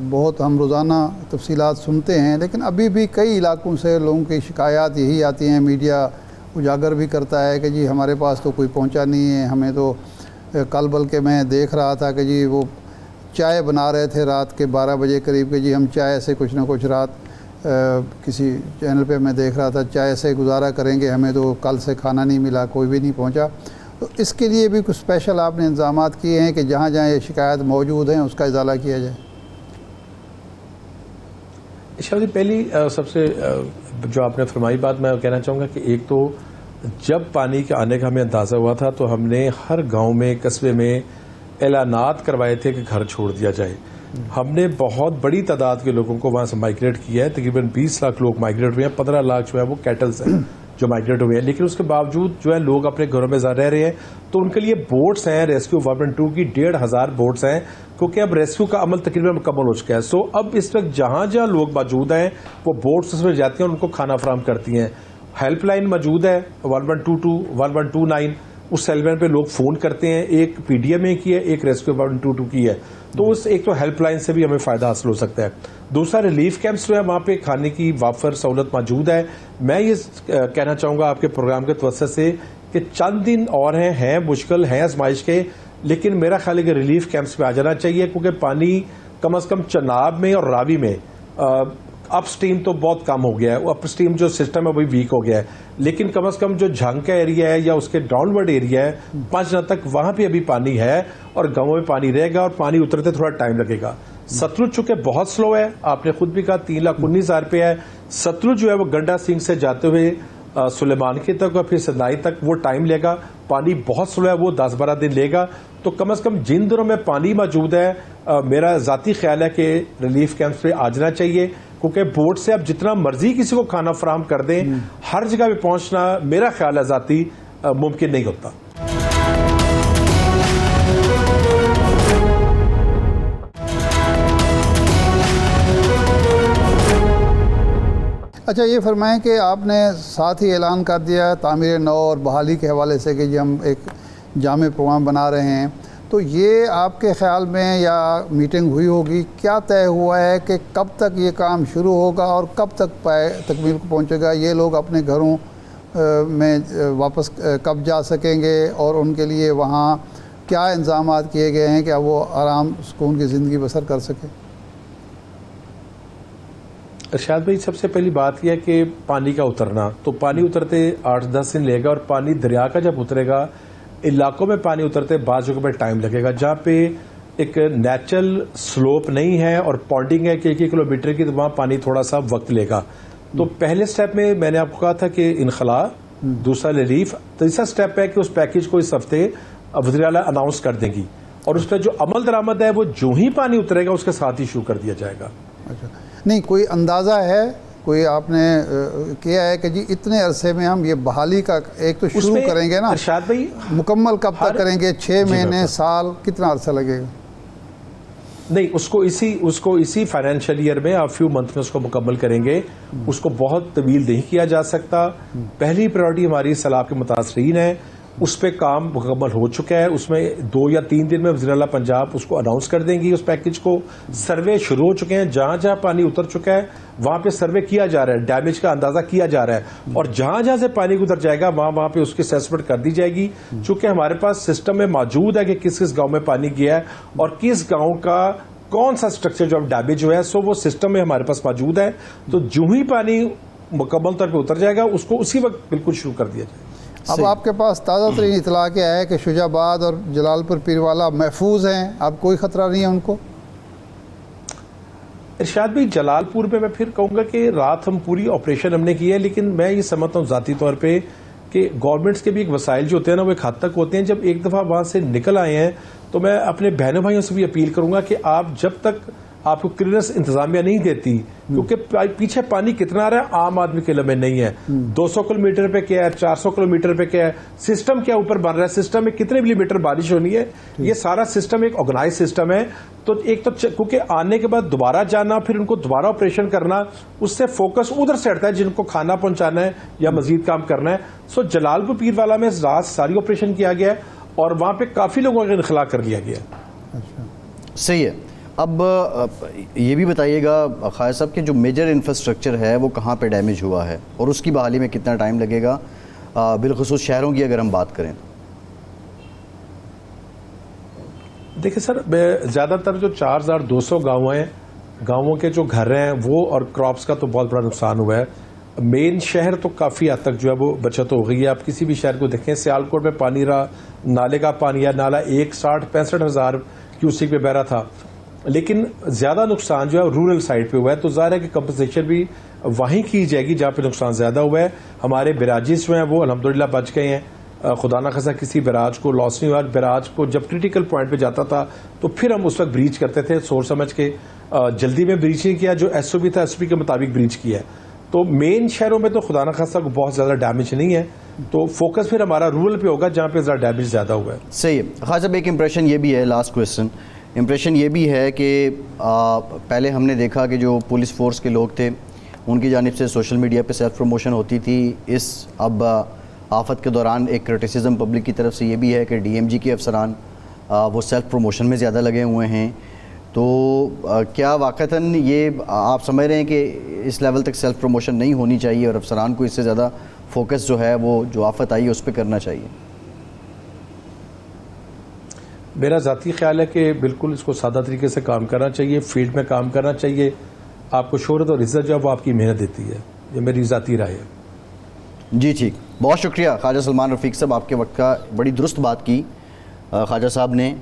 بہت ہم روزانہ تفصیلات سنتے ہیں، لیکن ابھی بھی کئی علاقوں سے لوگوں کی شکایات یہی آتی ہیں، میڈیا اجاگر بھی کرتا ہے کہ جی ہمارے پاس تو کوئی پہنچا نہیں ہے، ہمیں تو کل بلکہ میں دیکھ رہا تھا کہ جی وہ چائے بنا رہے تھے رات کے 12 بجے قریب کہ جی ہم چائے سے کچھ نہ کچھ رات کسی چینل پہ میں دیکھ رہا تھا چائے سے گزارا کریں گے، ہمیں تو کل سے کھانا نہیں ملا، کوئی بھی نہیں پہنچا۔ تو اس کے لیے بھی کچھ اسپیشل آپ نے انتظامات کیے ہیں کہ جہاں جہاں یہ شکایت موجود ہیں اس کا ازالہ کیا جائے؟ شاہ جی، پہلی سب سے جو آپ نے فرمائی بات میں کہنا چاہوں گا کہ ایک تو جب پانی کے آنے کا ہمیں اندازہ ہوا تھا تو ہم نے ہر گاؤں میں قصبے میں اعلانات کروائے تھے کہ گھر چھوڑ دیا جائے۔ ہم نے بہت بڑی تعداد کے لوگوں کو وہاں سے مائگریٹ کیا ہے، تقریباً 20 لاکھ لوگ مائگریٹ ہوئے ہیں، 15 لاکھ جو ہے وہ کیٹلز ہیں جو مائگریٹ ہوئے ہیں، لیکن اس کے باوجود جو ہے لوگ اپنے گھروں میں رہ رہے ہیں۔ تو ان کے لیے بوٹس ہیں، ریسکیو 1 کی 1,500 بوٹس ہیں، کیونکہ اب ریسکیو کا عمل تقریباً مکمل ہو چکا ہے۔ سو اب اس وقت جہاں جہاں لوگ موجود ہیں وہ بوٹس اس میں جاتی ہیں اور ان کو کھانا فراہم کرتی ہیں۔ ہیلپ لائن موجود ہے 1122 1129، اس ہیلپ لائن پہ لوگ فون کرتے ہیں، ایک پی ڈی ایم اے کی ہے، ایک ریسکیو 122 کی ہے۔ تو اس ایک تو ہیلپ لائن سے بھی ہمیں فائدہ حاصل ہو سکتا ہے۔ دوسرا ریلیف کیمپس جو ہے وہاں پہ کھانے کی وافر سہولت موجود ہے۔ میں یہ کہنا چاہوں گا آپ کے پروگرام کے توسط سے کہ چند دن اور ہیں مشکل ہیں آزمائش کے، لیکن میرا خیال ہے کہ ریلیف کیمپس پہ آ جانا چاہیے، کیونکہ پانی کم از کم چناب میں اور راوی میں اپ سٹریم تو بہت کم ہو گیا ہے، اپ سٹریم جو سسٹم ہے وہی ویک ہو گیا ہے، لیکن کم از کم جو جھنگ کا ایریا ہے یا اس کے ڈاؤن ورڈ ایریا ہے 5 دن تک وہاں پہ ابھی پانی ہے اور گاؤں میں پانی رہے گا اور پانی اترتے تھوڑا ٹائم لگے گا۔ ستلج چونکہ بہت سلو ہے، آپ نے خود بھی کہا 3,19,000 پہ ہے۔ ستلج جو ہے وہ گنڈا سنگھ سے جاتے ہوئے سلیمان کی تک اور پھر سنائی تک وہ ٹائم لے گا، پانی بہت سلو ہے، وہ 10-12 دن لے گا۔ تو کم از کم جن دنوں میں پانی موجود ہے میرا ذاتی خیال ہے کہ ریلیف کیمپس پہ آ جانا چاہیے، کیونکہ بوٹ سے اب جتنا مرضی کسی کو کھانا فراہم کر دیں ہر جگہ پہ پہنچنا میرا خیال ہے ذاتی ممکن نہیں ہوتا۔ اچھا، یہ فرمائیں کہ آپ نے ساتھ ہی اعلان کر دیا تعمیر نو اور بحالی کے حوالے سے کہ جی ہم ایک جامع پروگرام بنا رہے ہیں، تو یہ آپ کے خیال میں یا میٹنگ ہوئی ہوگی، کیا طے ہوا ہے کہ کب تک یہ کام شروع ہوگا اور کب تک تکمیل کو پہنچے گا؟ یہ لوگ اپنے گھروں میں واپس کب جا سکیں گے اور ان کے لیے وہاں کیا انتظامات کیے گئے ہیں کہ اب وہ آرام سکون کی زندگی بسر کر سکیں؟ ارشاد بھائی، سب سے پہلی بات یہ ہے کہ پانی کا اترنا، تو پانی اترتے 8-10 دن لے گا، اور پانی دریا کا جب اترے گا علاقوں میں پانی اترتے بعض جگہوں پہ ٹائم لگے گا، جہاں پہ ایک نیچرل سلوپ نہیں ہے اور پونڈنگ ہے کہ 1 کلومیٹر کی، تو وہاں پانی تھوڑا سا وقت لے گا۔ تو پہلے سٹیپ میں میں نے آپ کو کہا تھا کہ انخلا، دوسرا ریلیف، تیسرا سٹیپ ہے کہ اس پیکیج کو اس ہفتے وزیر اعلیٰ اناؤنس کر دیں گی، اور اس پہ جو عمل درآمد ہے وہ جو ہی پانی اترے گا اس کے ساتھ ہی شروع کر دیا جائے گا۔ اچھا، نہیں کوئی اندازہ ہے، کوئی آپ نے کیا ہے کہ جی اتنے عرصے میں ہم یہ بحالی کا ایک تو شروع کریں گے نا، ارشاد بھائی مکمل کب تک کریں گے؟ 6 مہینے، سال، کتنا عرصہ لگے گا؟ نہیں، اس کو اسی فائنینشیل ایئر میں آپ فیو منتھ میں اس کو مکمل کریں گے، اس کو بہت طویل نہیں کیا جا سکتا۔ پہلی پرائرٹی ہماری سیلاب کے متاثرین ہے، اس پہ کام مکمل ہو چکا ہے، اس میں 2 یا 3 دن میں وزیر اعلیٰ پنجاب اس کو اناؤنس کر دیں گی اس پیکج کو۔ سروے شروع ہو چکے ہیں، جہاں جہاں پانی اتر چکا ہے وہاں پہ سروے کیا جا رہا ہے، ڈیمیج کا اندازہ کیا جا رہا ہے، اور جہاں جہاں سے پانی گزر جائے گا وہاں پہ اس کی اسیسمنٹ کر دی جائے گی، چونکہ ہمارے پاس سسٹم میں موجود ہے کہ کس کس گاؤں میں پانی گیا ہے اور کس گاؤں کا کون سا اسٹرکچر جو ڈیمیج ہوا ہے، سو وہ سسٹم میں ہمارے پاس موجود ہے۔ تو جو ہی پانی مکمل طور پہ اتر جائے گا اس کو اسی وقت بالکل شروع کر دیا جائے گا۔ اب آپ کے پاس تازہ ترین اطلاع کیا ہے کہ شجاع آباد اور جلال پور پیروالا محفوظ ہیں، اب کوئی خطرہ نہیں ہے ان کو؟ ارشاد بھائی، جلال پور میں میں پھر کہوں گا کہ رات ہم پوری آپریشن ہم نے کی ہے، لیکن میں یہ سمجھتا ہوں ذاتی طور پہ کہ گورنمنٹس کے بھی ایک وسائل جو ہوتے ہیں نا وہ ایک حد تک ہوتے ہیں، جب ایک دفعہ وہاں سے نکل آئے ہیں تو میں اپنے بہنوں بھائیوں سے بھی اپیل کروں گا کہ آپ جب تک آپ کو کلیئرنس انتظامیہ نہیں دیتی، کیونکہ پیچھے پانی کتنا آ رہا ہے عام آدمی کے علم میں نہیں ہے، 200 کلومیٹر پہ کیا ہے، 400 کلومیٹر پہ کیا ہے، سسٹم کیا اوپر بن رہا ہے، سسٹم میں کتنے ملی میٹر بارش ہونی ہے، یہ سارا سسٹم ایک آرگنائز سسٹم ہے۔ تو ایک تو کیونکہ آنے کے بعد دوبارہ جانا پھر ان کو دوبارہ آپریشن کرنا، اس سے فوکس ادھر سے ہٹتا ہے جن کو کھانا پہنچانا ہے یا مزید کام کرنا ہے۔ سو جلال پور پیروالا میں رات ساری آپریشن کیا گیا ہے اور وہاں پہ کافی لوگوں کا انخلا کر لیا گیا ہے۔ اچھا صحیح ہے. اب یہ بھی بتائیے گا خالد صاحب کہ جو میجر انفراسٹرکچر ہے وہ کہاں پہ ڈیمیج ہوا ہے اور اس کی بحالی میں کتنا ٹائم لگے گا, بالخصوص شہروں کی اگر ہم بات کریں. دیکھیں سر, زیادہ تر جو 4200 گاؤں ہیں, گاؤں کے جو گھر ہیں وہ اور کراپس کا تو بہت بڑا نقصان ہوا ہے. مین شہر تو کافی حد تک جو ہے وہ بچت ہو گئی ہے. آپ کسی بھی شہر کو دیکھیں, سیالکوٹ میں پانی رہا, نالے کا پانی ہے, نالا 65,000 کیوسک پہ بہ رہا تھا, لیکن زیادہ نقصان جو ہے رورل سائڈ پہ ہوا ہے. تو ظاہر ہے کہ کمپنسیشن بھی وہیں کی جائے گی جہاں پہ نقصان زیادہ ہوا ہے. ہمارے بیراجز جو ہیں وہ الحمدللہ بچ گئے ہیں, خدا نہ خاصا کسی بیراج کو لاس نہیں ہوا. بیراج کو جب کریٹیکل پوائنٹ پہ جاتا تھا تو پھر ہم اس وقت بریچ کرتے تھے سوچ سمجھ کے, جلدی میں بریچ نہیں کیا, جو ایس او پی تھا ایس او پی کے مطابق بریچ کیا ہے. تو مین شہروں میں تو خدا نہ خاصا بہت زیادہ ڈیمیج نہیں ہے, تو فوکس پھر ہمارا رورل پہ ہوگا جہاں پہ زیادہ ڈیمیج زیادہ ہوا ہے. صحیح ہے خالد صاحب, ایک امپریشن یہ بھی ہے, لاسٹ کویسچن, امپریشن یہ بھی ہے کہ پہلے ہم نے دیکھا کہ جو پولیس فورس کے لوگ تھے ان کی جانب سے سوشل میڈیا پہ سیلف پروموشن ہوتی تھی. اب آفت کے دوران ایک کرٹیسزم پبلک کی طرف سے یہ بھی ہے کہ ڈی ایم جی کے افسران وہ سیلف پروموشن میں زیادہ لگے ہوئے ہیں. تو کیا واقعتاً یہ آپ سمجھ رہے ہیں کہ اس لیول تک سیلف پروموشن نہیں ہونی چاہیے اور افسران کو اس سے زیادہ فوکس جو ہے وہ جو آفت آئی ہے اس پہ کرنا چاہیے؟ میرا ذاتی خیال ہے کہ بالکل اس کو سادہ طریقے سے کام کرنا چاہیے, فیلڈ میں کام کرنا چاہیے. آپ کو شہرت اور عزت جو ہے وہ آپ کی محنت دیتی ہے, یہ میری ذاتی رائے ہے. جی ٹھیک, بہت شکریہ خواجہ سلمان رفیق صاحب, آپ کے وقت کا بڑی درست بات کی خواجہ صاحب نے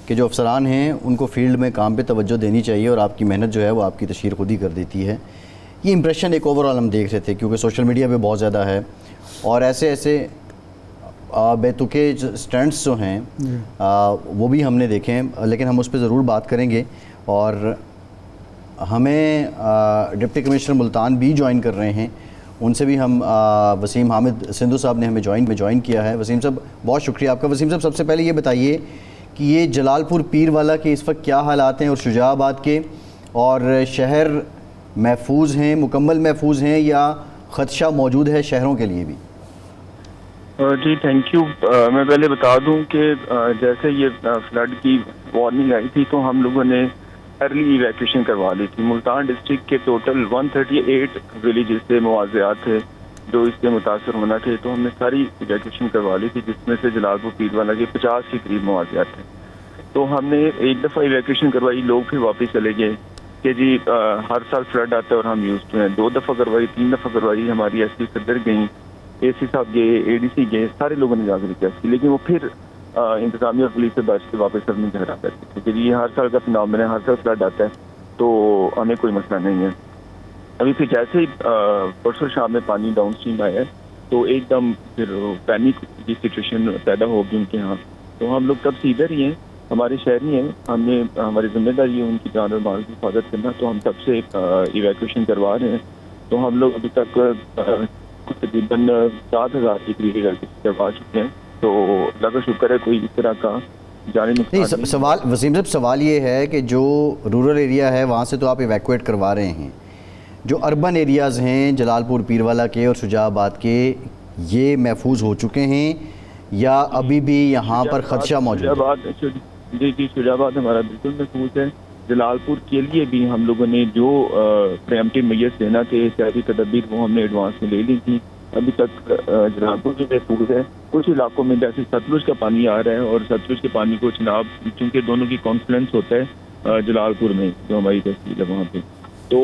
کہ جو افسران ہیں ان کو فیلڈ میں کام پہ توجہ دینی چاہیے اور آپ کی محنت جو ہے وہ آپ کی تشہیر خود ہی کر دیتی ہے. یہ امپریشن ایک اوور آل ہم دیکھ رہے تھے کیونکہ سوشل میڈیا پہ بہت زیادہ ہے اور ایسے بے تکے سٹینٹس جو ہیں وہ بھی ہم نے دیکھے ہیں, لیکن ہم اس پہ ضرور بات کریں گے. اور ہمیں ڈپٹی کمشنر ملتان بھی جوائن کر رہے ہیں, ان سے بھی ہم وسیم حامد سندھو صاحب نے ہمیں جوائن کیا ہے. وسیم صاحب بہت شکریہ آپ کا. وسیم صاحب سب سے پہلے یہ بتائیے کہ یہ جلال پور پیر والا کے اس وقت کیا حالات ہیں اور شجاع آباد کے, اور شہر محفوظ ہیں, مکمل محفوظ ہیں یا خدشہ موجود ہے شہروں کے لیے بھی؟ جی تھینک یو. میں پہلے بتا دوں کہ جیسے یہ فلڈ کی وارننگ آئی تھی تو ہم لوگوں نے ارلی ایویکویشن کروا لی تھی. ملتان ڈسٹرکٹ کے ٹوٹل 138 ولیجز سے مواضعات تھے جو اس سے متاثر ہونا تھے, تو ہم نے ساری ایویکویشن کروا لی تھی, جس میں سے جلال پور پیر والا کے 50 کے قریب مواضعات تھے. تو ہم نے ایک دفعہ ایویکویشن کروائی, لوگ پھر واپس چلے گئے کہ جی ہر سال فلڈ آتا ہے اور ہم یوز ٹو ہیں. 2 دفعہ کروائی, 3 دفعہ کروائی, ہماری ایس پی صدر گئیں, اے سی صاحب گئے, اے ڈی سی گئے, سارے لوگوں نے جا کر ریکویسٹ کی, لیکن وہ پھر انتظامیہ اور پولیس سے بچ کے واپس اپنے گھر آ کرتے تھے کہ یہ ہر سال کا فنامنا ہے, ہر سال فلڈ آتا ہے تو ہمیں کوئی مسئلہ نہیں ہے. ابھی پھر جیسے ہی پرسوں شام میں پانی ڈاؤن اسٹریم آیا ہے تو ایک دم پھر پینک کی سچویشن پیدا ہوگی ان کے ہاں. تو ہم لوگ تب سے ادھر ہی ہیں, ہمارے شہری ہیں, ہم نے ہماری ذمہ داری ہے ان کی جان اور مال کی حفاظت کرنا, تو ہم تب سے ایویکویشن کروا رہے ہیں. تو ہم لوگ ابھی تک تقریباً 7,000 کے قریب ایویکویشن کروا چکے ہیں. تو اللہ کا شکر ہے کوئی اس طرح کا جانی نقصان نہیں. سوال وسیم صاحب, سوال یہ ہے کہ جو رورل ایریا ہے وہاں سے تو آپ ایویکویٹ کروا رہے ہیں, جو اربن ایریاز ہیں جلال پور پیر والا کے اور شجاع آباد کے, یہ محفوظ ہو چکے ہیں یا ابھی بھی یہاں پر خدشہ موجود ہے؟ جی شجاع آباد ہمارا بالکل محفوظ ہے. جلال پور کے لیے بھی ہم لوگوں نے جو پریمپٹیو میئرز لینا تھے, احتیاطی تدابیر, وہ ہم نے ایڈوانس میں لے لی تھی. ابھی تک جلال پور بھی محفوظ ہے. کچھ علاقوں میں جیسے ستلج کا پانی آ رہا ہے اور ستلج کے پانی کو چناب, چونکہ دونوں کی کانفلنس ہوتا ہے جلال پور میں جو ہماری تحصیل ہے وہاں پہ, تو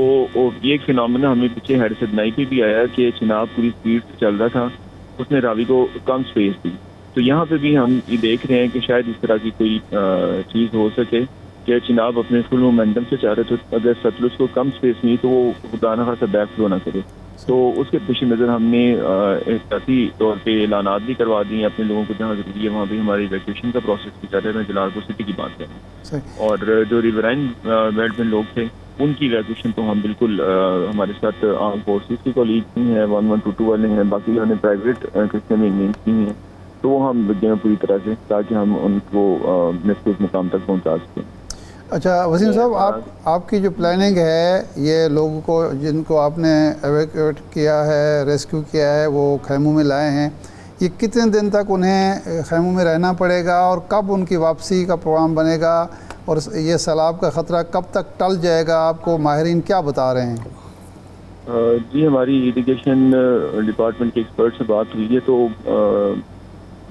یہ ایک فنامنا ہمیں پیچھے ہیڈ سدنائی پہ بھی آیا کہ چناب پوری اسپیڈ سے چل رہا تھا, اس نے راوی کو کم اسپیس دی. تو یہاں پہ بھی ہم یہ دیکھ رہے ہیں کہ شاید اس طرح کی کوئی چیز ہو سکے کہ چناب اپنے فل مومنٹم سے چاہ رہے, تو اگر ستلج کو کم اسپیس نہیں تو وہ خدا نہ خاصا بیک فلو نہ کرے. تو اس کے پیش نظر ہم نے احتیاطی طور پہ اعلانات بھی کروا دی ہیں اپنے لوگوں کو جہاں ضروری ہے وہاں بھی ہماری ایویکویشن کا پروسیس بھی چل رہا ہے. میں جلال پور سٹی کی بات کر رہا ہوں, اور جو ریورائن بیلٹ میں لوگ تھے ان کی ایویکویشن تو ہم بالکل ہمارے ساتھ آرم فورسز کی کولیگز بھی ہیں, 1122 والے ہیں, باقی ہم نے پرائیویٹ کرسچن انجینئرز بھی ہیں, تو وہ ہم لگے ہیں پوری طرح سے تاکہ ہم ان کو محفوظ مقام تک پہنچا سکیں. اچھا وسیم صاحب, آپ کی جو پلاننگ ہے, یہ لوگوں کو جن کو آپ نے ایویکویٹ کیا ہے, ریسکیو کیا ہے, وہ خیموں میں لائے ہیں, یہ کتنے دن تک انہیں خیموں میں رہنا پڑے گا اور کب ان کی واپسی کا پروگرام بنے گا؟ اور یہ سیلاب کا خطرہ کب تک ٹل جائے گا، آپ کو ماہرین کیا بتا رہے ہیں؟ جی ہماری ایریگیشن ڈپارٹمنٹ کے ایکسپرٹ سے بات ہوئی ہے تو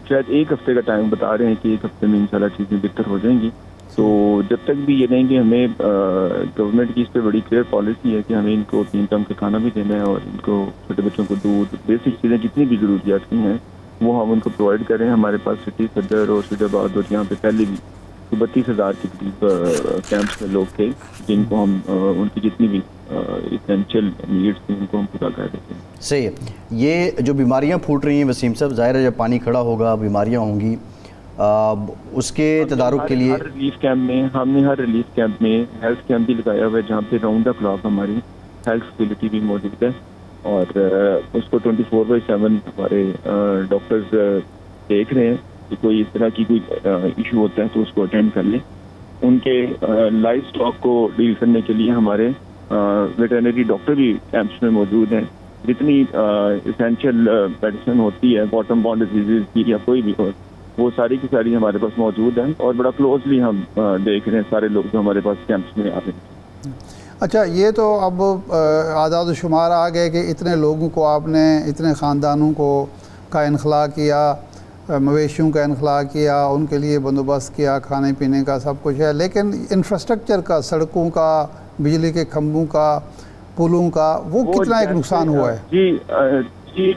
شاید ایک ہفتے کا ٹائم بتا رہے ہیں کہ ایک ہفتے میں انشاءاللہ چیزیں بہتر ہو جائیں گی. تو جب تک بھی یہ رہیں گے ہمیں گورنمنٹ کی اس پہ بڑی کلیئر پالیسی ہے کہ ہمیں ان کو 3 ٹائم کا کھانا بھی دینا ہے اور ان کو چھوٹے بچوں کو دودھ بیسک چیزیں جتنی بھی ضروریات کی ہیں وہ ہم ان کو پرووائڈ کریں. ہمارے پاس سٹی صدر اور شہید آباد اور یہاں پہ پہلے بھی 32,000 کے قریب کیمپس میں لوگ تھے جن کو ہم ان کی جتنی بھی اسینشیل نیڈس تھیں ان کو ہم پورا کر دیتے ہیں. صحیح ہے. یہ جو بیماریاں پھوٹ رہی ہیں وسیم صاحب، ظاہر ہے جب پانی کھڑا ہوگا بیماریاں ہوں گی، اس کے تدارک کے لیے ہر ریلیف کیمپ میں ہم نے ہر ریلیف کیمپ میں ہیلتھ کیمپ بھی لگایا ہوا ہے جہاں پہ راؤنڈ دا کلاک ہماری ہیلتھ فیسلٹی بھی موجود ہے اور اس کو 24/7 ہمارے ڈاکٹرز دیکھ رہے ہیں کہ کوئی اس طرح کی کوئی ایشو ہوتا ہے تو اس کو اٹینڈ کر لیں. ان کے لائف اسٹاک کو ڈیل کرنے کے لیے ہمارے ویٹرنری ڈاکٹر بھی کیمپس میں موجود ہیں. جتنی اسینشیل میڈیسن ہوتی ہے باٹم بارن ڈیزیز کی یا کوئی بھی ہو وہ ساری کی ساری ہمارے پاس موجود ہیں اور بڑا کلوزلی ہم دیکھ رہے ہیں سارے لوگ جو ہمارے پاس کیمپس میں آ رہے ہیں. اچھا، یہ تو اب اعداد و شمار آ گئے کہ اتنے لوگوں کو آپ نے، اتنے خاندانوں کا انخلاء کیا، مویشیوں کا انخلاء کیا، ان کے لیے بندوبست کیا، کھانے پینے کا سب کچھ ہے، لیکن انفراسٹرکچر کا، سڑکوں کا، بجلی کے کھمبوں کا، پلوں کا، وہ کتنا ایک نقصان ہوا ہے؟ جی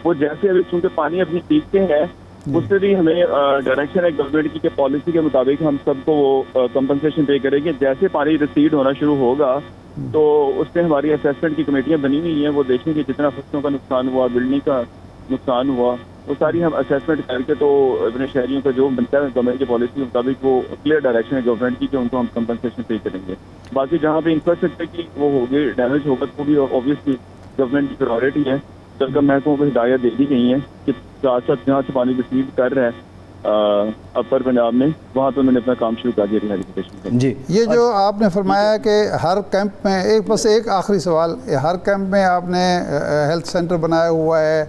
وہ جیسے ابھی چونکہ پانی اپنی پیک پہ ہے اس سے بھی ہمیں ڈائریکشن ہے گورنمنٹ کی کہ پالیسی کے مطابق ہم سب کو وہ کمپنسیشن پے کریں گے. جیسے پانی ریسیڈ ہونا شروع ہوگا تو اس سے ہماری اسیسمنٹ کی کمیٹیاں بنی ہوئی ہیں، وہ دیکھیں گے جتنا فصلوں کا نقصان ہوا، بلڈنگ کا نقصان ہوا، وہ ساری ہم اسیسمنٹ کر کے تو اپنے شہریوں کا جو بنتا ہے گورنمنٹ کی پالیسی کے مطابق وہ کلیئر ڈائریکشن ہے گورنمنٹ کی کہ ان کو ہم کمپنسیشن پے کریں گے. باقی جہاں پہ انفراسٹرکچر کی وہ ہوگی ڈیمیج ہوگا تو بھی اوبیسلی گورنمنٹ کی پرائرٹی ہے. جب محکموں کو ہدایت دے دی گئی ہیں کہ ساتھ ساتھ جہاں سے پانی ریسیو کر رہا ہے اپر پنجاب میں وہاں پہ انہوں نے اپنا کام شروع کر دیا ریہیبلیٹیشن کا. جی، یہ جو آپ نے فرمایا کہ ہر کیمپ میں، ایک آخری سوال، ہر کیمپ میں آپ نے ہیلتھ سینٹر بنایا ہوا ہے.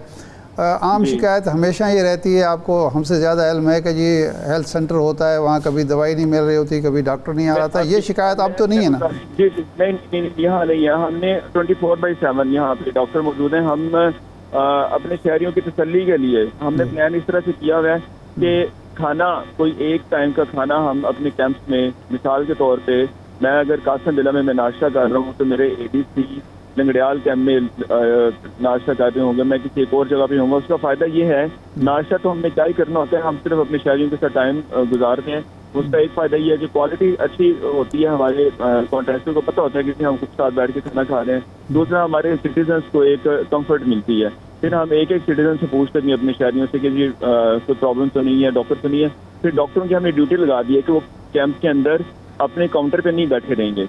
عام شکایت ہمیشہ یہ رہتی ہے، آپ کو ہم سے زیادہ علم ہے کہ جی ہیلتھ سینٹر ہوتا ہے وہاں کبھی دوائی نہیں مل رہی ہوتی، کبھی ڈاکٹر نہیں آ رہا تھا. یہ شکایت اب تو نہیں ہے نا؟ جی نہیں، یہاں نہیں ہے. ہم نے 24/7 یہاں پہ ڈاکٹر موجود ہیں. ہم اپنے شہریوں کی تسلی کے لیے ہم نے پلان اس طرح سے کیا ہوا ہے کہ کھانا کوئی ایک ٹائم کا کھانا ہم اپنے کیمپس میں، مثال کے طور پہ میں اگر قاسم ضلع میں ناشتہ کر رہا ہوں تو میرے ADC لنگڑیال کیمپ میں ناشتہ کر رہے ہوں گے، میں کسی ایک اور جگہ پہ ہوں گا. اس کا فائدہ یہ ہے ناشتہ تو ہم نے کیا ہی کرنا ہوتا ہے، ہم صرف اپنے شہریوں کے ساتھ ٹائم گزارتے ہیں. اس کا ایک فائدہ یہ ہے کہ کوالٹی اچھی ہوتی ہے، ہمارے کانٹریکٹر کو پتہ ہوتا ہے کہ ہم کچھ ساتھ بیٹھ کے کھانا کھا رہے ہیں. دوسرا ہمارے سٹیزنس کو ایک کمفرٹ ملتی ہے. پھر ہم ایک سٹیزن سے پوچھتے ہیں اپنے شہریوں سے کہ جی کوئی پرابلم تو نہیں ہے، ڈاکٹر تو نہیں ہے. پھر ڈاکٹروں کی ہم نے ڈیوٹی لگا دی ہے کہ وہ کیمپ کے اندر اپنے کاؤنٹر پہ نہیں بیٹھے رہیں گے.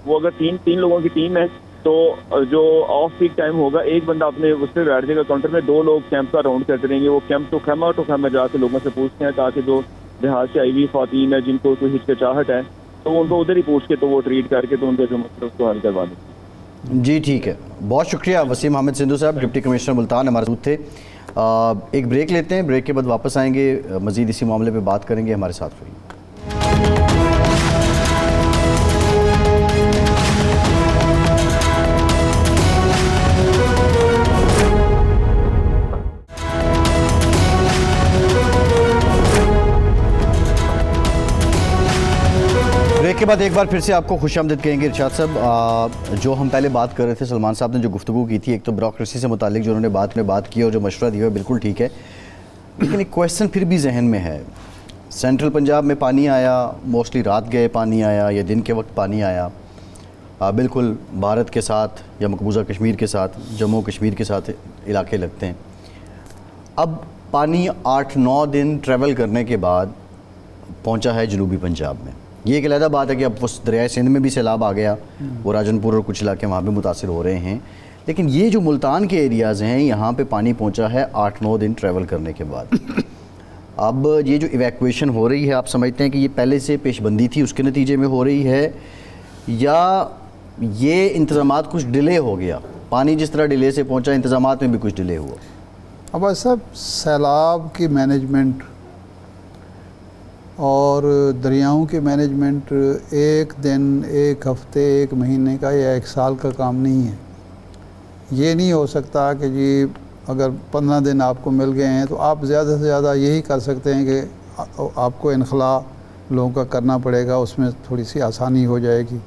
وہ اگر تین لوگوں کی ٹیم ہے تو جو آف پیک ٹائم ہوگا ایک بندہ اپنے اس پہ بیٹھ جائے گا کاؤنٹر پہ، 2 لوگ کیمپ کا راؤنڈ کرتے رہیں گے. وہ کیمپ تو خیمہ جا کے لوگوں سے پوچھتے ہیں تاکہ جو دیہات سے آئی ہوئی خواتین ہے جن کو کوئی ہچکچاہٹ ہے تو ان کو ادھر ہی پوچھ کے تو وہ ٹریٹ کر کے تو ان کے جو مسئلہ اس کو حل کروا دیں. جی ٹھیک ہے، بہت شکریہ وسیم حامد سندھو صاحب، ڈپٹی کمشنر ملتان ہمارے ساتھ تھے. ایک بریک لیتے ہیں، بریک کے بعد واپس آئیں گے، مزید اسی معاملے پہ بات کریں گے. ہمارے ساتھ رہیے. بریک کے بعد ایک بار پھر سے آپ کو خوش آمدید کہیں گے. ارشاد صاحب، جو ہم پہلے بات کر رہے تھے، سلمان صاحب نے جو گفتگو کی تھی، ایک تو بیوروکریسی سے متعلق جو انہوں نے بات کی اور جو مشورہ دیا ہے بالکل ٹھیک ہے، لیکن ایک کویسچن پھر بھی ذہن میں ہے. سینٹرل پنجاب میں پانی آیا، موسٹلی رات گئے پانی آیا یا دن کے وقت پانی آیا، بالکل بھارت کے ساتھ یا مقبوضہ کشمیر کے ساتھ، جموں کشمیر کے ساتھ علاقے لگتے ہیں. اب پانی 8-9 دن ٹریول کرنے کے بعد پہنچا ہے جنوبی پنجاب میں. یہ ایک علیحدہ بات ہے کہ اب اس دریائے سندھ میں بھی سیلاب آ گیا، وہ راجن پور اور کچھ علاقے وہاں بھی متاثر ہو رہے ہیں. لیکن یہ جو ملتان کے ایریاز ہیں یہاں پہ پانی پہنچا ہے 8-9 دن ٹریول کرنے کے بعد. اب یہ جو ایویکویشن ہو رہی ہے، آپ سمجھتے ہیں کہ یہ پہلے سے پیش بندی تھی اس کے نتیجے میں ہو رہی ہے یا یہ انتظامات کچھ ڈیلے ہو گیا؟ پانی جس طرح ڈیلے سے پہنچا، انتظامات میں بھی کچھ ڈیلے ہوا. اب صاحب، سیلاب کی مینجمنٹ اور دریاؤں کی مینجمنٹ ایک دن، ایک ہفتے، ایک مہینے کا یا ایک سال کا کام نہیں ہے. یہ نہیں ہو سکتا کہ جی اگر 15 دن آپ کو مل گئے ہیں تو آپ زیادہ سے زیادہ یہی کر سکتے ہیں کہ آپ کو انخلا لوگوں کا کرنا پڑے گا، اس میں تھوڑی سی آسانی ہو جائے گی،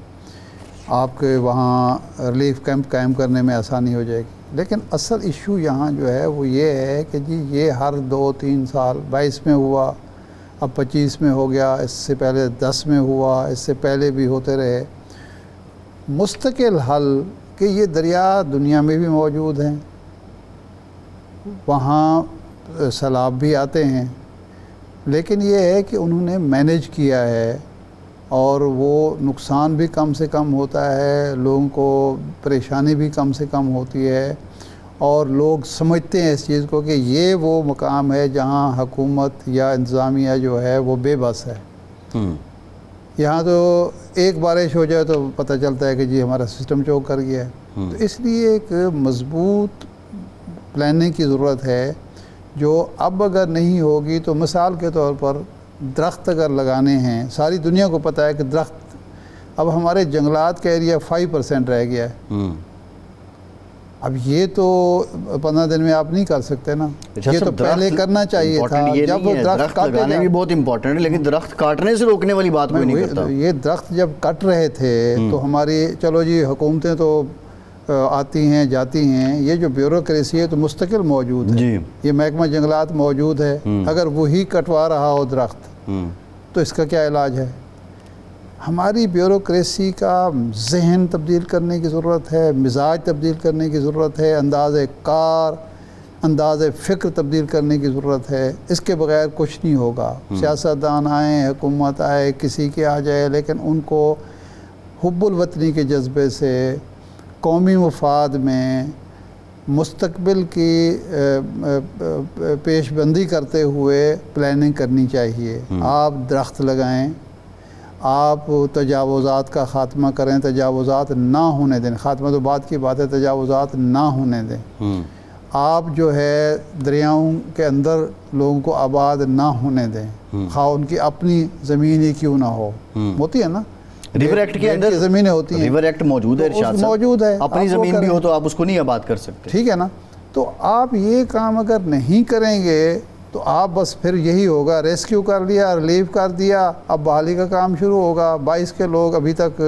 آپ کے وہاں ریلیف کیمپ قائم کرنے میں آسانی ہو جائے گی. لیکن اصل ایشو یہاں جو ہے وہ یہ ہے کہ جی یہ ہر 2-3 سال 22 میں ہوا، اب 25 میں ہو گیا، اس سے پہلے 10 میں ہوا، اس سے پہلے بھی ہوتے رہے. مستقل حل کہ یہ دریا دنیا میں بھی موجود ہیں، وہاں سیلاب بھی آتے ہیں، لیکن یہ ہے کہ انہوں نے مینیج کیا ہے اور وہ نقصان بھی کم سے کم ہوتا ہے، لوگوں کو پریشانی بھی کم سے کم ہوتی ہے، اور لوگ سمجھتے ہیں اس چیز کو کہ یہ وہ مقام ہے جہاں حکومت یا انتظامیہ جو ہے وہ بے بس ہے. یہاں تو ایک بارش ہو جائے تو پتہ چلتا ہے کہ جی ہمارا سسٹم چوک کر گیا ہے. تو اس لیے ایک مضبوط پلاننگ کی ضرورت ہے جو اب اگر نہیں ہوگی تو مثال کے طور پر درخت اگر لگانے ہیں، ساری دنیا کو پتہ ہے کہ درخت، اب ہمارے جنگلات کا ایریا 5% رہ گیا ہے. اب یہ تو 15 دن میں آپ نہیں کر سکتے نا، یہ تو پہلے کرنا چاہیے تھا. جب درخت لگانے بھی بہت امپورٹنٹ ہے، لیکن درخت کاٹنے سے روکنے والی بات کوئی نہیں کرتا. یہ درخت جب کٹ رہے تھے تو ہماری، چلو جی حکومتیں تو آتی ہیں جاتی ہیں، یہ جو بیوروکریسی ہے تو مستقل موجود ہے. یہ محکمہ جنگلات موجود ہے، اگر وہی کٹوا رہا ہو درخت تو اس کا کیا علاج ہے؟ ہماری بیوروکریسی کا ذہن تبدیل کرنے کی ضرورت ہے، مزاج تبدیل کرنے کی ضرورت ہے، انداز کار، انداز فکر تبدیل کرنے کی ضرورت ہے. اس کے بغیر کچھ نہیں ہوگا. سیاستدان آئیں، حکومت آئے، کسی کے آ جائے، لیکن ان کو حب الوطنی کے جذبے سے قومی مفاد میں مستقبل کی پیش بندی کرتے ہوئے پلاننگ کرنی چاہیے. آپ درخت لگائیں، آپ تجاوزات کا خاتمہ کریں، تجاوزات نہ ہونے دیں. خاتمہ تو بعد کی بات ہے، تجاوزات نہ ہونے دیں. آپ جو ہے دریاؤں کے اندر لوگوں کو آباد نہ ہونے دیں، خواہ ان کی اپنی زمین ہی کیوں نہ ہو. ہوتی ہے نا، ریور ایکٹ کے اندر زمینیں ہوتی ہیں، ریور ایکٹ موجود ہے، ارشاد صاحب موجود ہے. اپنی زمین بھی ہو تو آپ اس کو نہیں آباد کر سکتے. ٹھیک ہے نا. تو آپ یہ کام اگر نہیں کریں گے تو آپ بس پھر یہی ہوگا، ریسکیو کر لیا، ریلیف کر دیا، اب بحالی کا کام شروع ہوگا. 22 کے لوگ ابھی تک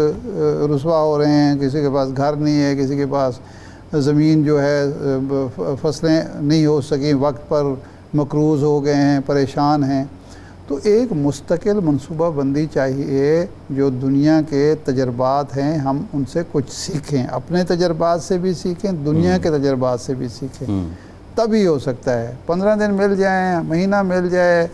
رسوا ہو رہے ہیں، کسی کے پاس گھر نہیں ہے، کسی کے پاس زمین جو ہے فصلیں نہیں ہو سکیں، وقت پر مقروض ہو گئے ہیں، پریشان ہیں. تو ایک مستقل منصوبہ بندی چاہیے. جو دنیا کے تجربات ہیں ہم ان سے کچھ سیکھیں، اپنے تجربات سے بھی سیکھیں، دنیا کے تجربات سے بھی سیکھیں، تبھی ہو سکتا ہے. 15 دن مل جائیں، مہینہ مل جائے،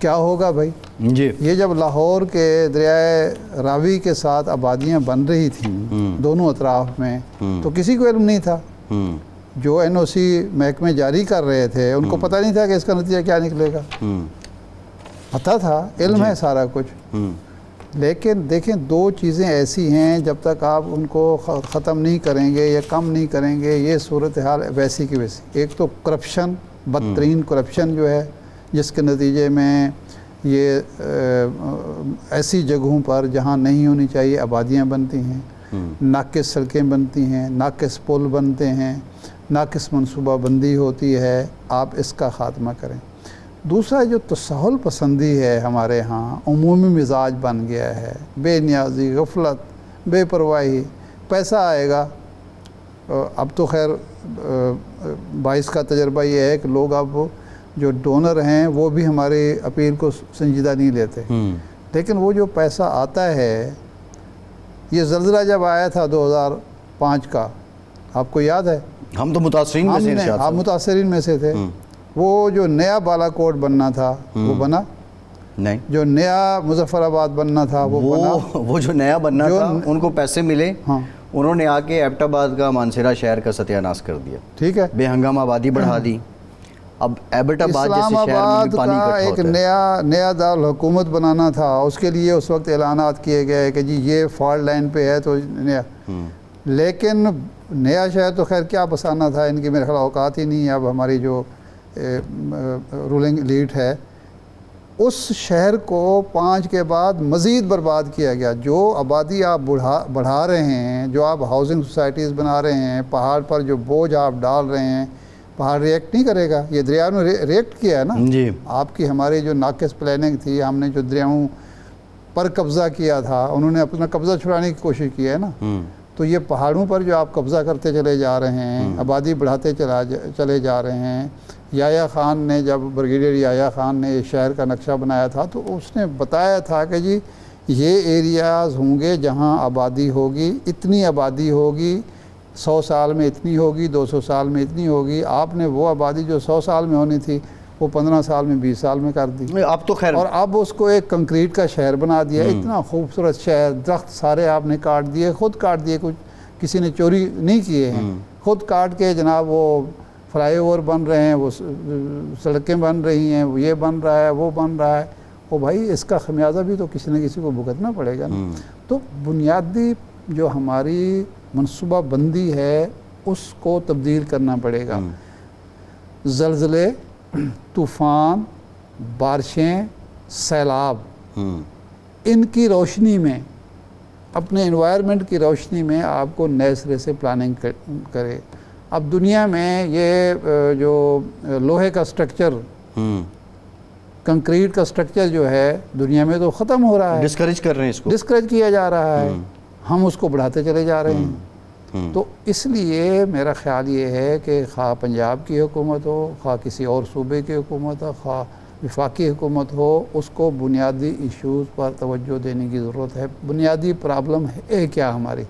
کیا ہوگا بھائی؟ جی یہ جب لاہور کے دریائے راوی کے ساتھ آبادیاں بن رہی تھیں دونوں اطراف میں، تو کسی کو علم نہیں تھا. جو NOC محکمے جاری کر رہے تھے ان کو پتہ نہیں تھا کہ اس کا نتیجہ کیا نکلے گا. پتہ تھا، علم ہے سارا کچھ. لیکن دیکھیں، 2 چیزیں ایسی ہیں جب تک آپ ان کو ختم نہیں کریں گے یا کم نہیں کریں گے، یہ صورتحال ویسی کی ویسی. ایک تو کرپشن، بدترین کرپشن جو ہے، جس کے نتیجے میں یہ ایسی جگہوں پر جہاں نہیں ہونی چاہیے آبادیاں بنتی ہیں، ناقص سڑکیں بنتی ہیں، ناقص پل بنتے ہیں، ناقص منصوبہ بندی ہوتی ہے. آپ اس کا خاتمہ کریں. دوسرا جو تساہل پسندی ہے ہمارے ہاں، عمومی مزاج بن گیا ہے، بے نیازی، غفلت، بے پرواہی. پیسہ آئے گا. اب تو خیر 22 کا تجربہ یہ ہے کہ لوگ اب جو ڈونر ہیں وہ بھی ہماری اپیل کو سنجیدہ نہیں لیتے. لیکن وہ جو پیسہ آتا ہے، یہ زلزلہ جب آیا تھا 2005 کا، آپ کو یاد ہے؟ ہم تو متاثرین میں سے، ارشاد آپ صاحب متاثرین میں سے تھے. وہ جو نیا بالا کوٹ بننا تھا وہ بنا نہیں، جو نیا مظفر آباد بننا تھا وہ بنا. وہ جو نیا بننا تھا ان کو پیسے ملے، ہاں، انہوں نے آ کے ایبٹ آباد کا مانسیرا شہر کا ستیہ ناش کر دیا. ٹھیک ہے، بے ہنگامہ آبادی بڑھا دی. اب ایبٹ آباد جیسے اسلام شہر میں آباد بھی پانی کا اکٹھا ایک ہوتا ہے. نیا دارالحکومت بنانا تھا. اس کے لیے اس وقت اعلانات کیے گئے کہ جی یہ فالٹ لائن پہ ہے تو نیا. لیکن نیا شہر تو خیر کیا بسانا تھا، ان کی میرے خیال اوقات ہی نہیں ہے. اب ہماری جو رولنگ ایلیٹ ہے اس شہر کو 5 کے بعد مزید برباد کیا گیا. جو آبادی آپ بڑھا رہے ہیں, جو آپ ہاؤسنگ سوسائٹیز بنا رہے ہیں, پہاڑ پر جو بوجھ آپ ڈال رہے ہیں, پہاڑ ریئیکٹ نہیں کرے گا. یہ دریاؤں نے ریئیکٹ کیا ہے نا. جی آپ کی ہماری جو ناقص پلاننگ تھی, ہم نے جو دریاؤں پر قبضہ کیا تھا, انہوں نے اپنا قبضہ چھڑانے کی کوشش کی ہے نا. تو یہ پہاڑوں پر جو آپ قبضہ کرتے چلے جا رہے ہیں, آبادی بڑھاتے چلے جا رہے ہیں. یحییٰ خان نے, جب بریگیڈیئر یحییٰ خان نے شہر کا نقشہ بنایا تھا, تو اس نے بتایا تھا کہ جی یہ ایریاز ہوں گے جہاں آبادی ہوگی, اتنی آبادی ہوگی, 100 سال میں اتنی ہوگی, 200 سال میں اتنی ہوگی. آپ نے وہ آبادی جو 100 سال میں ہونی تھی وہ 15 سال میں 20 سال میں کر دی. اب تو خیر, اور اب اس کو ایک کنکریٹ کا شہر بنا دیا. اتنا خوبصورت شہر, درخت سارے آپ نے کاٹ دیے, خود کاٹ دیے, کچھ کسی نے چوری نہیں کیے ہیں, خود کاٹ کے جناب وہ فلائی اوور بن رہے ہیں, وہ سڑکیں بن رہی ہیں, یہ بن رہا ہے, وہ بن رہا ہے. وہ بھائی اس کا خمیازہ بھی تو کسی نہ کسی کو بھگتنا پڑے گا نا. تو بنیادی جو ہماری منصوبہ بندی ہے اس کو تبدیل کرنا پڑے گا. زلزلے, طوفان, بارشیں, سیلاب, ان کی روشنی میں, اپنے انوائرمنٹ کی روشنی میں آپ کو نئے سرے سے پلاننگ کرے. اب دنیا میں یہ جو لوہے کا سٹرکچر, کنکریٹ کا سٹرکچر جو ہے دنیا میں تو ختم ہو رہا ہے, ڈسکریج کر رہے ہیں اس کو, ڈسکریج کیا جا رہا ہے. ہم اس کو بڑھاتے چلے جا رہے ہیں. تو اس لیے میرا خیال یہ ہے کہ خواہ پنجاب کی حکومت ہو, خواہ کسی اور صوبے کی حکومت ہو, خواہ وفاقی حکومت ہو, اس کو بنیادی ایشوز پر توجہ دینے کی ضرورت ہے. بنیادی پرابلم ہے کیا ہماری,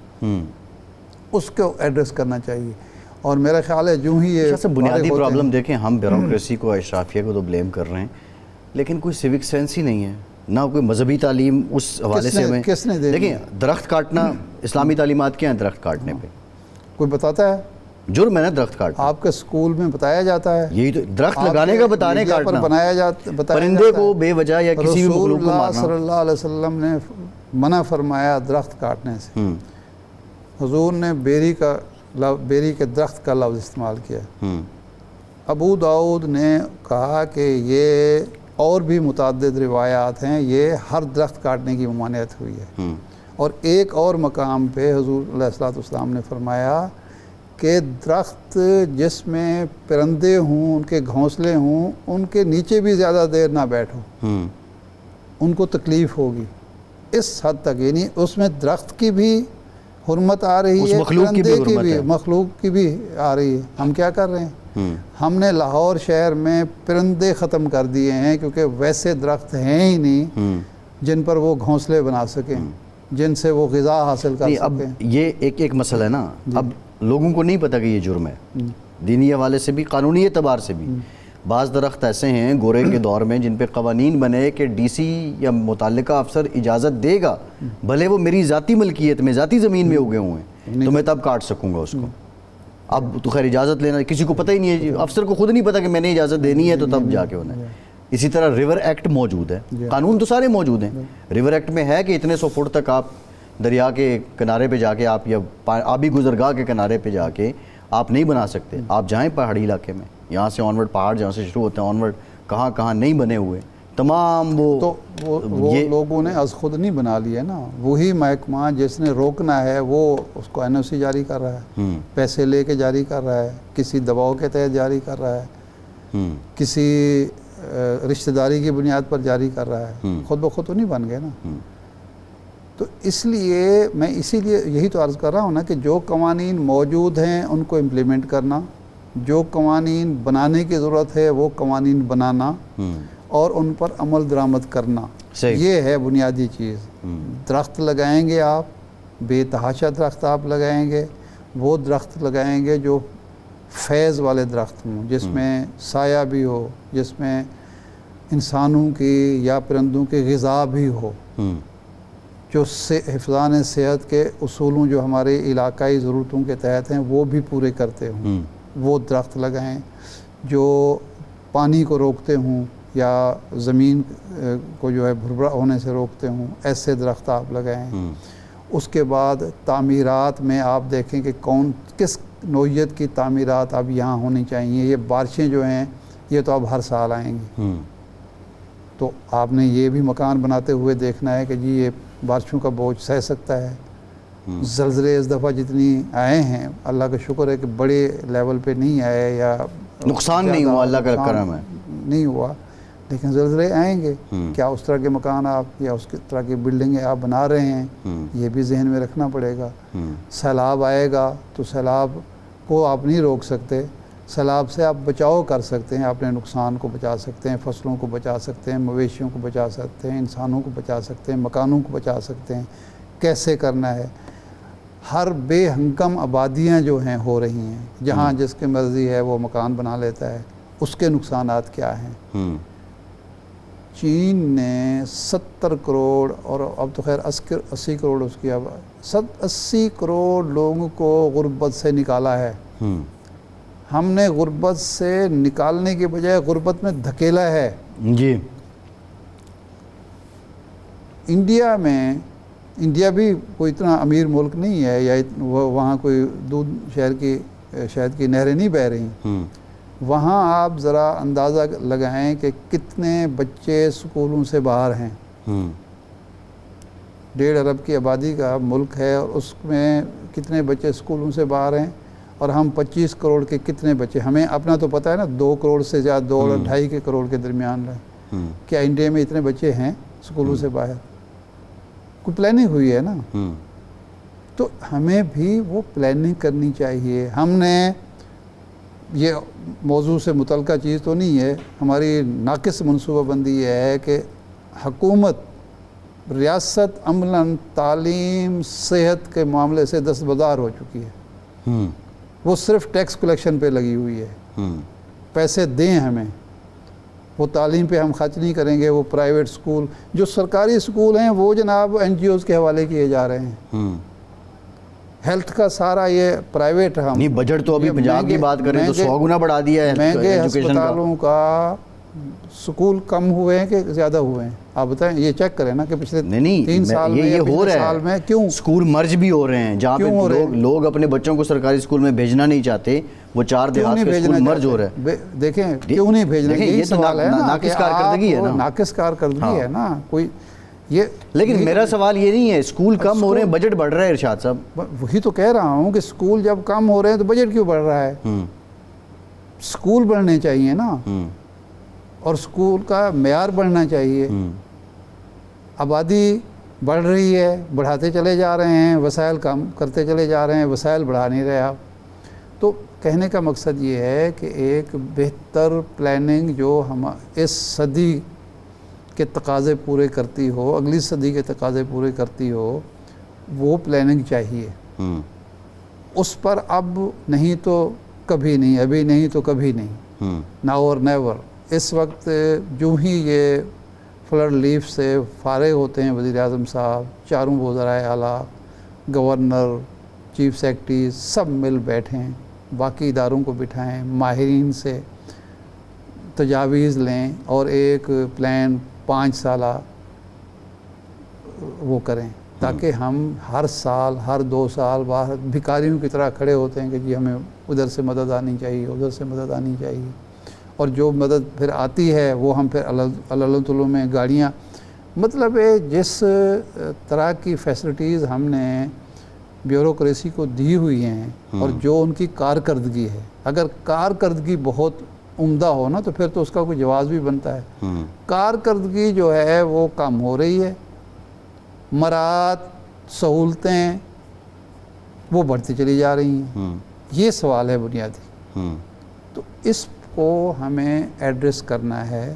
اس کو ایڈریس کرنا چاہیے. اور میرا خیال ہے جو ہی یہ بنیادی پرابلم دیکھیں, ہم بیوروکریسی کو, اشرافیہ کو تو بلیم کر رہے ہیں, لیکن کوئی سیوک سینس ہی نہیں ہے, نہ کوئی مذہبی تعلیم اس حوالے سے ہمیں. کس نے دیکھیں درخت کاٹنا, اسلامی تعلیمات کیا ہیں درخت کاٹنے پہ؟ کوئی بتاتا ہے؟ جرم ہے نا درخت کاٹنا. آپ کے اسکول میں بتایا جاتا ہے, یہی تو درخت لگانے کا بتا رہے ہیں, کاٹنا, بنایا جاتا, پرندے کو بے وجہ یا کسی بھی مخلوق کو رسول اللہ مارنا. صلی اللہ علیہ وسلم نے منع فرمایا درخت کاٹنے سے. حضور نے بیری کے درخت کا لفظ استعمال کیا. ابو داؤد نے کہا کہ یہ اور بھی متعدد روایات ہیں, یہ ہر درخت کاٹنے کی ممانعت ہوئی ہے. اور ایک اور مقام پہ حضور علیہ السلام نے فرمایا کہ درخت جس میں پرندے ہوں, ان کے گھونسلے ہوں, ان کے نیچے بھی زیادہ دیر نہ بیٹھو, ان کو تکلیف ہوگی. اس حد تک, یعنی اس میں درخت کی بھی حرمت آ رہی ہے, پرندے کی بھی, مخلوق کی بھی آ رہی ہے. ہم کیا کر رہے ہیں؟ ہم نے لاہور شہر میں پرندے ختم کر دیے ہیں, کیونکہ ویسے درخت ہیں ہی نہیں جن پر وہ گھونسلے بنا سکیں, جن سے وہ غذا حاصل کر سکیں. اب یہ ایک مسئلہ ہے نا, اب لوگوں کو نہیں پتہ کہ یہ جرم ہے, دینی حوالے سے بھی, قانونی اعتبار سے بھی. بعض درخت ایسے ہیں گورے کے دور میں جن پہ قوانین بنے کہ ڈی سی یا متعلقہ افسر اجازت دے گا, بھلے وہ میری ذاتی ملکیت میں, ذاتی زمین میں اگے ہوئے ہیں, تو میں تب کاٹ سکوں گا اس کو. اب تو خیر اجازت لینا کسی کو پتہ ہی نہیں ہے, افسر کو خود نہیں پتہ کہ میں نے اجازت دینی ہے, تو تب جا کے ہونا ہے. اسی طرح ریور ایکٹ موجود ہے, قانون تو سارے موجود ہیں. ریور ایکٹ میں ہے کہ اتنے 100 فٹ تک آپ دریا کے کنارے پہ جا کے, آپ یا آبی گزرگاہ کے کنارے پہ جا کے آپ نہیں بنا سکتے. آپ جائیں پہاڑی علاقے میں, یہاں سے آنورڈ, پہاڑ جہاں سے شروع ہوتے ہیں آنورڈ, کہاں کہاں نہیں بنے ہوئے تمام تو وہ لوگوں نے از خود نہیں بنا لیا نا. وہی محکمہ جس نے روکنا ہے وہ اس کو NOC جاری کر رہا ہے, پیسے لے کے جاری کر رہا ہے, کسی دباؤ کے تحت جاری کر رہا ہے, کسی رشتہ داری کی بنیاد پر جاری کر رہا ہے. خود بخود تو نہیں بن گئے نا. تو اس لیے میں اسی لیے یہی تو عرض کر رہا ہوں نا کہ جو قوانین موجود ہیں ان کو امپلیمنٹ کرنا, جو قوانین بنانے کی ضرورت ہے وہ قوانین بنانا, اور ان پر عمل درآمد کرنا, یہ ہے بنیادی چیز. درخت لگائیں گے آپ, بے تحاشا درخت آپ لگائیں گے, وہ درخت لگائیں گے جو فیض والے درخت ہوں, جس میں سایہ بھی ہو, جس میں انسانوں کی یا پرندوں کی غذا بھی ہو, جو حفظان صحت کے اصولوں جو ہمارے علاقائی ضرورتوں کے تحت ہیں وہ بھی پورے کرتے ہوں. وہ درخت لگائیں. جو پانی کو روکتے ہوں یا زمین کو جو ہے بھربھرا ہونے سے روکتے ہوں, ایسے درخت آپ لگائیں. اس کے بعد تعمیرات میں آپ دیکھیں کہ کس نوعیت کی تعمیرات اب یہاں ہونی چاہیے. یہ بارشیں جو ہیں یہ تو اب ہر سال آئیں گی, تو آپ نے یہ بھی مکان بناتے ہوئے دیکھنا ہے کہ جی یہ بارشوں کا بوجھ سہ سکتا ہے. زلزلے اس دفعہ جتنی آئے ہیں اللہ کا شکر ہے کہ بڑے لیول پہ نہیں آئے یا نقصان نہیں ہوا، اللہ کا کرم ہے. نہیں ہوا، لیکن زلزلے آئیں گے. کیا اس طرح کے مکان آپ یا اس طرح کی بلڈنگیں آپ بنا رہے ہیں، یہ بھی ذہن میں رکھنا پڑے گا. سیلاب آئے گا تو سیلاب کو آپ نہیں روک سکتے، سیلاب سے آپ بچاؤ کر سکتے ہیں، اپنے نقصان کو بچا سکتے ہیں، فصلوں کو بچا سکتے ہیں، مویشیوں کو بچا سکتے ہیں، انسانوں کو بچا سکتے ہیں، مکانوں کو بچا سکتے ہیں. کیسے کرنا ہے؟ ہر بے ہنگم آبادیاں جو ہیں ہو رہی ہیں، جہاں جس کی مرضی ہے وہ مکان بنا لیتا ہے، اس کے نقصانات کیا ہیں؟ چین نے 70 کروڑ اور اب تو خیر 80 کروڑ اس کی 80 کروڑ لوگوں کو غربت سے نکالا ہے. ہم نے غربت سے نکالنے کے بجائے غربت میں دھکیلا ہے. جی. انڈیا بھی کوئی اتنا امیر ملک نہیں ہے، یا وہاں کوئی دودھ شہد کی نہریں نہیں بہہ رہی. وہاں آپ ذرا اندازہ لگائیں کہ کتنے بچے سکولوں سے باہر ہیں. 1.5 ارب کی آبادی کا ملک ہے اور اس میں کتنے بچے سکولوں سے باہر ہیں، اور ہم 25 کروڑ کے کتنے بچے، ہمیں اپنا تو پتہ ہے نا 2 کروڑ سے زیادہ 2 اور 2.5 کروڑ کے درمیان ہے. کیا انڈیا میں اتنے بچے ہیں سکولوں سے باہر؟ کوئی پلاننگ ہوئی ہے نا. تو ہمیں بھی وہ پلاننگ کرنی چاہیے. ہم نے یہ موضوع سے متعلقہ چیز تو نہیں ہے، ہماری ناقص منصوبہ بندی یہ ہے کہ حکومت ریاست عملاً تعلیم صحت کے معاملے سے دستبردار ہو چکی ہے. وہ صرف ٹیکس کلیکشن پہ لگی ہوئی ہے. پیسے دیں ہمیں، وہ تعلیم پہ ہم خرچ نہیں کریں گے. وہ پرائیویٹ سکول، جو سرکاری سکول ہیں وہ جناب NGOs کے حوالے کیے جا رہے ہیں. ہیلتھ کا سارا یہ پرائیویٹ ہم نہیں، بجٹ تو ابھی پنجاب کی بات کریں تو 100 گنا بڑھا دیا ہے. مہنگے ہسپتالوں کا سکول کم ہوئے ہیں کہ زیادہ ہوئے ہیں؟ آپ بتائیں، یہ چیک کریں نا کہ پچھلے 3 سال میں یہ ہو رہا ہے. کیوں سکول مرج بھی ہو رہے ہیں جہاں پہ لوگ اپنے بچوں کو سرکاری سکول میں بھیجنا نہیں چاہتے، وہ 4 دیہات کے سکول مرج ہو رہے ہیں. دیکھیں کیوں نہیں بھیجنا، یہی سوال ہے نا. ناقص کارکردگی ہے نا. ناقص کارکردگی ہے نا کوئی. لیکن میرا سوال یہ نہیں ہے اسکول کم ہو رہے ہیں بجٹ بڑھ رہا ہے. ارشاد صاحب وہی تو کہہ رہا ہوں کہ اسکول جب کم ہو رہے ہیں تو بجٹ کیوں بڑھ رہا ہے؟ اسکول بڑھنے چاہیے نا، اور اسکول کا معیار بڑھنا چاہیے. آبادی بڑھ رہی ہے، بڑھاتے چلے جا رہے ہیں، وسائل کم کرتے چلے جا رہے ہیں، وسائل بڑھا نہیں رہے آپ. تو کہنے کا مقصد یہ ہے کہ ایک بہتر پلاننگ جو ہم اس صدی کے تقاضے پورے کرتی ہو، اگلی صدی کے تقاضے پورے کرتی ہو، وہ پلاننگ چاہیے. اس پر اب نہیں تو کبھی نہیں، ابھی نہیں تو کبھی نہیں، ناؤ اور نیور. اس وقت جو ہی یہ فلڈ ریلیف سے فارغ ہوتے ہیں وزیر اعظم صاحب، چاروں وزرائے اعلیٰ، گورنر، چیف سیکرٹری سب مل بیٹھیں، باقی اداروں کو بٹھائیں، ماہرین سے تجاویز لیں اور ایک پلان 5 سالہ وہ کریں، تاکہ ہم ہر سال ہر 2 سال باہر بھکاریوں کی طرح کھڑے ہوتے ہیں کہ جی ہمیں ادھر سے مدد آنی چاہیے، ادھر سے مدد آنی چاہیے. اور جو مدد پھر آتی ہے وہ ہم پھر اللہ میں گاڑیاں، مطلب ہے جس طرح کی فیسلٹیز ہم نے بیوروکریسی کو دی ہوئی ہیں اور جو ان کی کارکردگی ہے، اگر کارکردگی بہت عمدہ ہو نا تو پھر تو اس کا کوئی جواز بھی بنتا ہے. کارکردگی جو ہے وہ کم ہو رہی ہے، مراعات سہولتیں وہ بڑھتی چلی جا رہی ہیں. یہ سوال ہے بنیادی. تو اس کو ہمیں ایڈریس کرنا ہے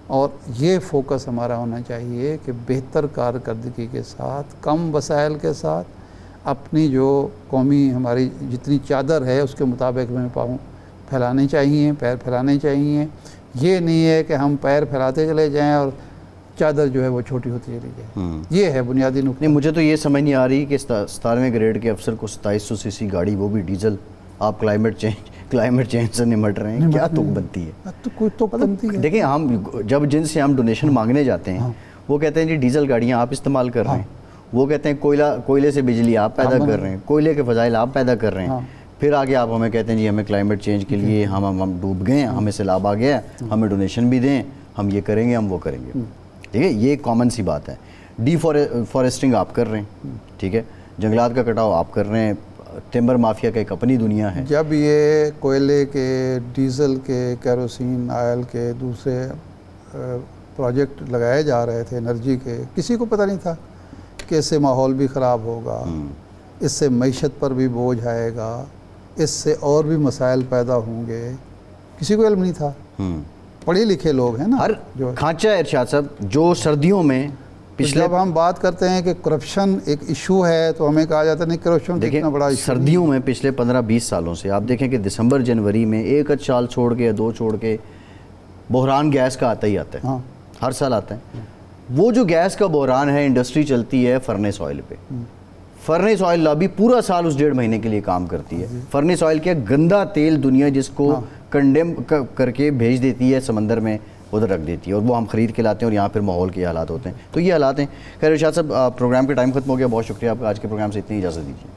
اور یہ فوکس ہمارا ہونا چاہیے کہ بہتر کارکردگی کے ساتھ، کم وسائل کے ساتھ اپنی جو قومی ہماری جتنی چادر ہے اس کے مطابق ہمیں پاؤں پھیلانے چاہیے، پیر پھیلانے چاہیے. یہ نہیں ہے کہ ہم پیر پھیلاتے چلے جائیں اور چادر جو ہے وہ چھوٹی ہوتی چلی جائے. یہ ہے بنیادی نقطہ. نہیں، مجھے تو یہ سمجھ نہیں آ رہی کہ 17ویں گریڈ کے افسر کو 2700 cc گاڑی، وہ بھی ڈیزل، آپ کلائمیٹ چینج سے نمٹ رہے ہیں. کیا تک بنتی ہے؟ تو کوئی تو بنتی ہے. دیکھیں ہم جب جن سے ہم ڈونیشن مانگنے جاتے ہیں وہ کہتے ہیں جی ڈیزل گاڑیاں آپ استعمال کر رہے ہیں. وہ کہتے ہیں کوئلے سے بجلی آپ پیدا کر رہے ہیں، کوئلے کے فضائل آپ پیدا کر رہے ہیں. پھر آگے آپ ہمیں کہتے ہیں جی ہمیں کلائمیٹ چینج کے لیے ہم ڈوب گئے ہیں، ہمیں سیلاب آ گیا ہے، ہمیں ڈونیشن بھی دیں، ہم یہ کریں گے, ہم وہ کریں گے. ٹھیک ہے, یہ کامن سی بات ہے. فارسٹنگ آپ کر رہے ہیں, ٹھیک ہے, جنگلات کا کٹاؤ آپ کر رہے ہیں, ٹمبر مافیا کا ایک اپنی دنیا ہے. جب یہ کوئلے کے, ڈیزل کے, کیروسین آئل کے دوسرے پروجیکٹ لگائے جا رہے تھے انرجی کے, کسی کو پتہ نہیں تھا کہ اس سے ماحول بھی خراب ہوگا, اس سے معیشت پر بھی بوجھ آئے گا, اس سے اور بھی مسائل پیدا ہوں گے, کسی کو علم نہیں تھا. پڑھے لکھے لوگ ہیں نا. ہر کھانچہ ارشاد صاحب, جو سردیوں میں پچھلے, جب ہم بات کرتے ہیں کہ کرپشن ایک ایشو ہے تو ہمیں کہا جاتا ہے نہیں کرپشن اتنا بڑا ایشو. سردیوں میں پچھلے 15-20 سالوں سے آپ دیکھیں کہ دسمبر جنوری میں ایک سال چھوڑ کے یا 2 چھوڑ کے بحران گیس کا آتا ہی آتا ہے. ہر سال آتا ہے. وہ جو گیس کا بحران ہے, انڈسٹری چلتی ہے فرنیس آئل پہ. فرنیس آئل لابی پورا سال اس 1.5 مہینے کے لیے کام کرتی ہے. فرنیس آئل کیا گندا تیل دنیا جس کو کنڈیم کر کے بھیج دیتی ہے سمندر میں, ادھر رکھ دیتی ہے, اور وہ ہم خرید کے لاتے ہیں اور یہاں پھر ماحول کے حالات ہوتے ہیں. تو یہ حالات ہیں. خیر ارشاد صاحب, پروگرام کا ٹائم ختم ہو گیا. بہت شکریہ آپ کا. آج کے پروگرام سے اتنی اجازت دیجیے.